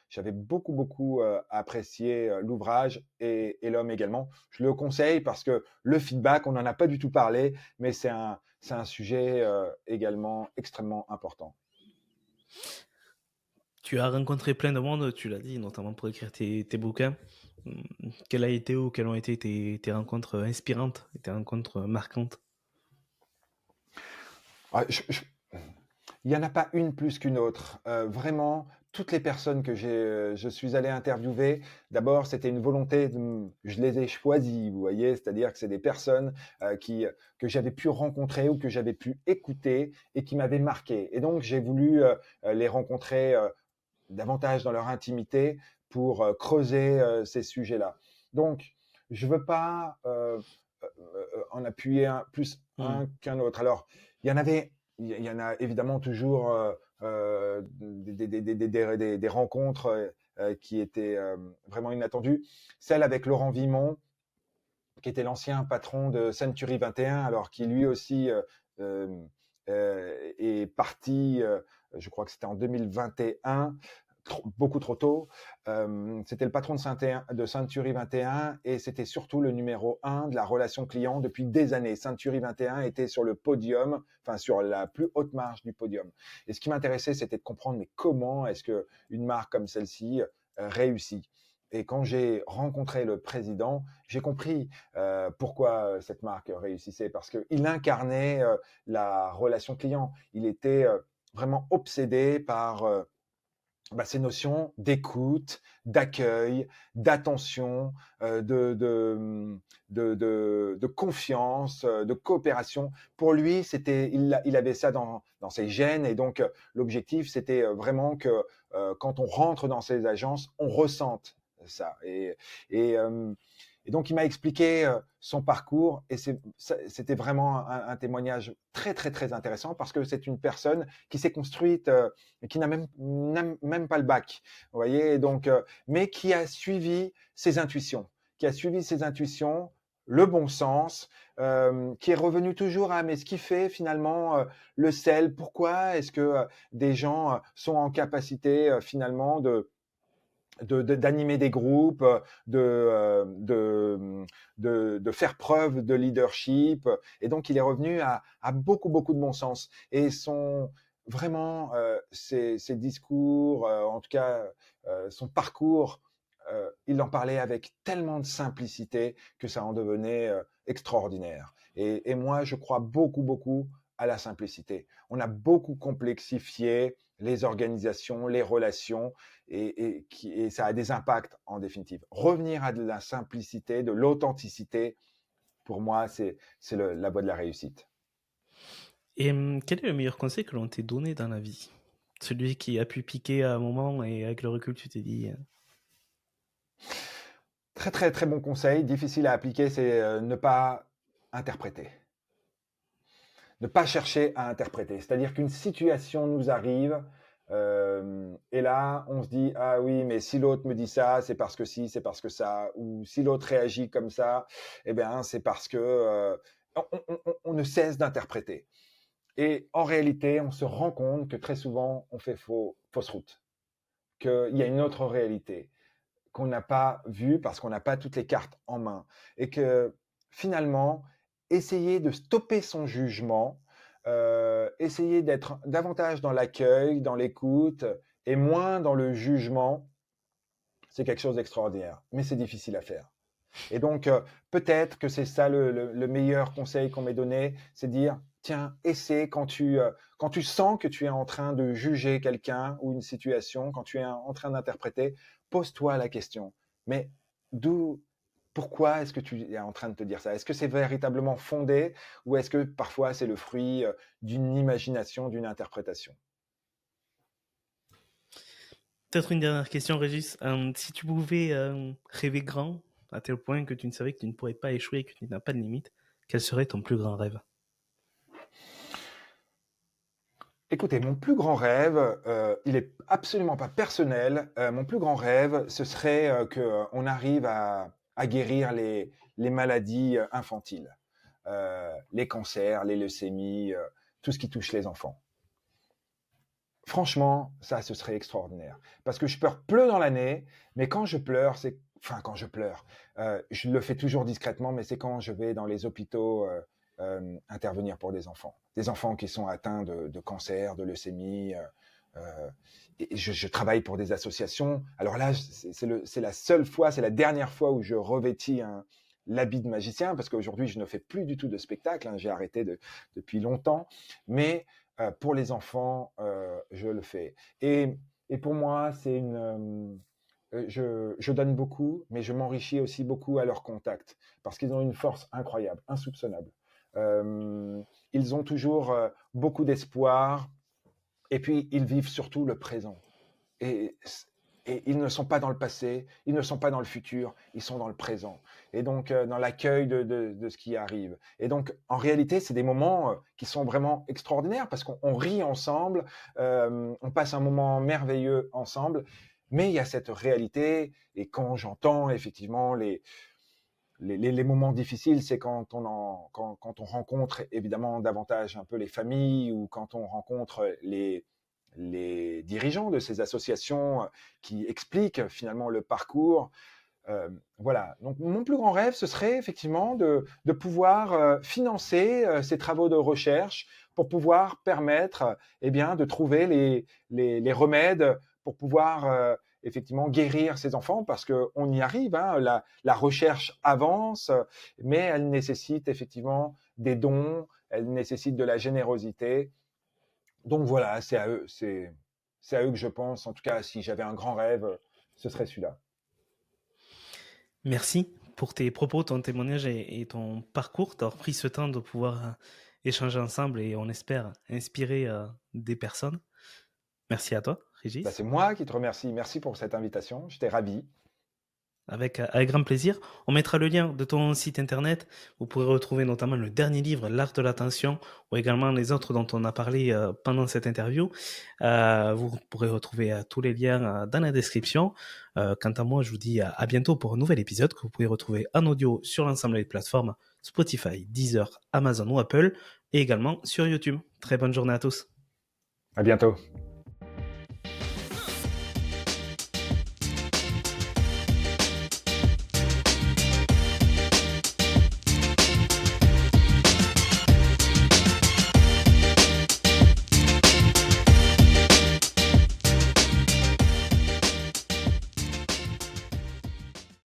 J'avais beaucoup, beaucoup apprécié l'ouvrage et l'homme également. Je le conseille parce que le feedback, on n'en a pas du tout parlé, mais c'est un sujet également extrêmement important. Tu as rencontré plein de monde, tu l'as dit, notamment pour écrire tes bouquins. Quelle a été ou quelles ont été tes rencontres inspirantes, tes rencontres marquantes? Ah, il n'y en a pas une plus qu'une autre. Vraiment, toutes les personnes que je suis allé interviewer, d'abord, c'était une volonté, je les ai choisies, vous voyez, c'est-à-dire que c'est des personnes que j'avais pu rencontrer ou que j'avais pu écouter et qui m'avaient marqué. Et donc, j'ai voulu les rencontrer davantage dans leur intimité pour creuser ces sujets-là. Donc, je veux pas en appuyer plus Hmm. un qu'un autre. Alors, il y en avait, il y en a évidemment toujours des rencontres qui étaient vraiment inattendues. Celle avec Laurent Vimon, qui était l'ancien patron de Century 21, alors qui lui aussi euh, est parti, je crois que c'était en 2021, beaucoup trop tôt. C'était le patron de Century 21 et c'était surtout le numéro 1 de la relation client depuis des années. Century 21 était sur le podium, enfin sur la plus haute marche du podium. Et ce qui m'intéressait, c'était de comprendre mais comment est-ce que une marque comme celle-ci réussit. Et quand j'ai rencontré le président, j'ai compris pourquoi cette marque réussissait, parce qu'il incarnait la relation client. Il était vraiment obsédé par ces notions d'écoute, d'accueil, d'attention, de confiance, de coopération. Pour lui, il avait ça dans ses gènes, et donc l'objectif, c'était vraiment que quand on rentre dans ces agences, on ressente ça. Et donc, il m'a expliqué son parcours, et c'était vraiment un témoignage très, très, très intéressant, parce que c'est une personne qui s'est construite et qui n'a même pas le bac, vous voyez, et donc, mais qui a suivi ses intuitions, le bon sens, qui est revenu toujours à mais ce qui fait finalement le sel. Pourquoi est-ce que des gens sont en capacité finalement d'animer des groupes, de faire preuve de leadership. Et donc, il est revenu à beaucoup, beaucoup de bon sens. Et vraiment, ses discours, en tout cas, son parcours, il en parlait avec tellement de simplicité que ça en devenait extraordinaire. Et moi, je crois beaucoup, beaucoup à la simplicité. On a beaucoup complexifié les organisations, les relations, et ça a des impacts en définitive. Revenir à de la simplicité, de l'authenticité, pour moi, c'est la voie de la réussite. Et quel est le meilleur conseil que l'on t'ait donné dans la vie? Celui qui a pu piquer à un moment et avec le recul, tu t'es dit... Très, très, très bon conseil, difficile à appliquer, c'est ne pas interpréter. Ne pas chercher à interpréter. C'est-à-dire qu'une situation nous arrive, et là, on se dit, ah oui, mais si l'autre me dit ça, c'est parce que si, c'est parce que ça, ou si l'autre réagit comme ça, eh bien, c'est parce que on ne cesse d'interpréter. Et en réalité, on se rend compte que très souvent, on fait fausse route, qu'il y a une autre réalité qu'on n'a pas vue parce qu'on n'a pas toutes les cartes en main, et que finalement, essayer de stopper son jugement, essayer d'être davantage dans l'accueil, dans l'écoute, et moins dans le jugement, c'est quelque chose d'extraordinaire, mais c'est difficile à faire. Et donc, peut-être que c'est ça le meilleur conseil qu'on m'ait donné, c'est dire, tiens, essaie quand tu sens que tu es en train de juger quelqu'un ou une situation, quand tu es en train d'interpréter, pose-toi la question. Mais d'où, pourquoi est-ce que tu es en train de te dire ça? Est-ce que c'est véritablement fondé, ou est-ce que parfois c'est le fruit d'une imagination, d'une interprétation? Peut-être une dernière question, Régis. Si tu pouvais rêver grand, à tel point que tu ne savais que tu ne pourrais pas échouer et que tu n'as pas de limite, quel serait ton plus grand rêve? Écoutez, mon plus grand rêve, il est absolument pas personnel. Mon plus grand rêve, ce serait qu'on arrive à guérir les maladies infantiles, les cancers, les leucémies, tout ce qui touche les enfants. Franchement, ça, ce serait extraordinaire. Parce que je pleure peu dans l'année, mais quand je pleure, quand je pleure, je le fais toujours discrètement, mais c'est quand je vais dans les hôpitaux intervenir pour des enfants. Des enfants qui sont atteints de cancer, de leucémie. Et je travaille pour des associations. Alors là, c'est la seule fois, c'est la dernière fois où je revêtis l'habit de magicien, parce qu'aujourd'hui, je ne fais plus du tout de spectacle. J'ai arrêté depuis longtemps. Mais pour les enfants, je le fais. Et pour moi, je donne beaucoup, mais je m'enrichis aussi beaucoup à leur contact, parce qu'ils ont une force incroyable, insoupçonnable. Euh, Ils ont toujours beaucoup d'espoir, et puis ils vivent surtout le présent. Et, et ils ne sont pas dans le passé, ils ne sont pas dans le futur, ils sont dans le présent. Et donc, dans l'accueil de ce qui arrive. Et donc, en réalité, c'est des moments qui sont vraiment extraordinaires, parce qu'on rit ensemble, on passe un moment merveilleux ensemble, mais il y a cette réalité. Et quand j'entends effectivement les moments difficiles, c'est quand on rencontre évidemment davantage un peu les familles, ou quand on rencontre les dirigeants de ces associations qui expliquent finalement le parcours. Voilà. Donc, mon plus grand rêve, ce serait effectivement de pouvoir financer ces travaux de recherche pour pouvoir permettre de trouver les remèdes pour pouvoir effectivement guérir ces enfants parce qu'on y arrive, hein, la recherche avance, mais elle nécessite effectivement des dons, elle nécessite de la générosité. Donc voilà, c'est à eux que je pense. En tout cas, si j'avais un grand rêve, ce serait celui-là. Merci pour tes propos, ton témoignage et ton parcours, d'avoir pris ce temps de pouvoir échanger ensemble et on espère inspirer des personnes. Merci à toi, Bah, Régis. c'est moi qui te remercie. Merci pour cette invitation. J'étais ravi. Avec grand plaisir. On mettra le lien de ton site internet. Vous pourrez retrouver notamment le dernier livre, L'art de l'attention, ou également les autres dont on a parlé pendant cette interview. Vous pourrez retrouver tous les liens dans la description. Quant à moi, je vous dis à bientôt pour un nouvel épisode que vous pouvez retrouver en audio sur l'ensemble des plateformes Spotify, Deezer, Amazon ou Apple, et également sur YouTube. Très bonne journée à tous. À bientôt.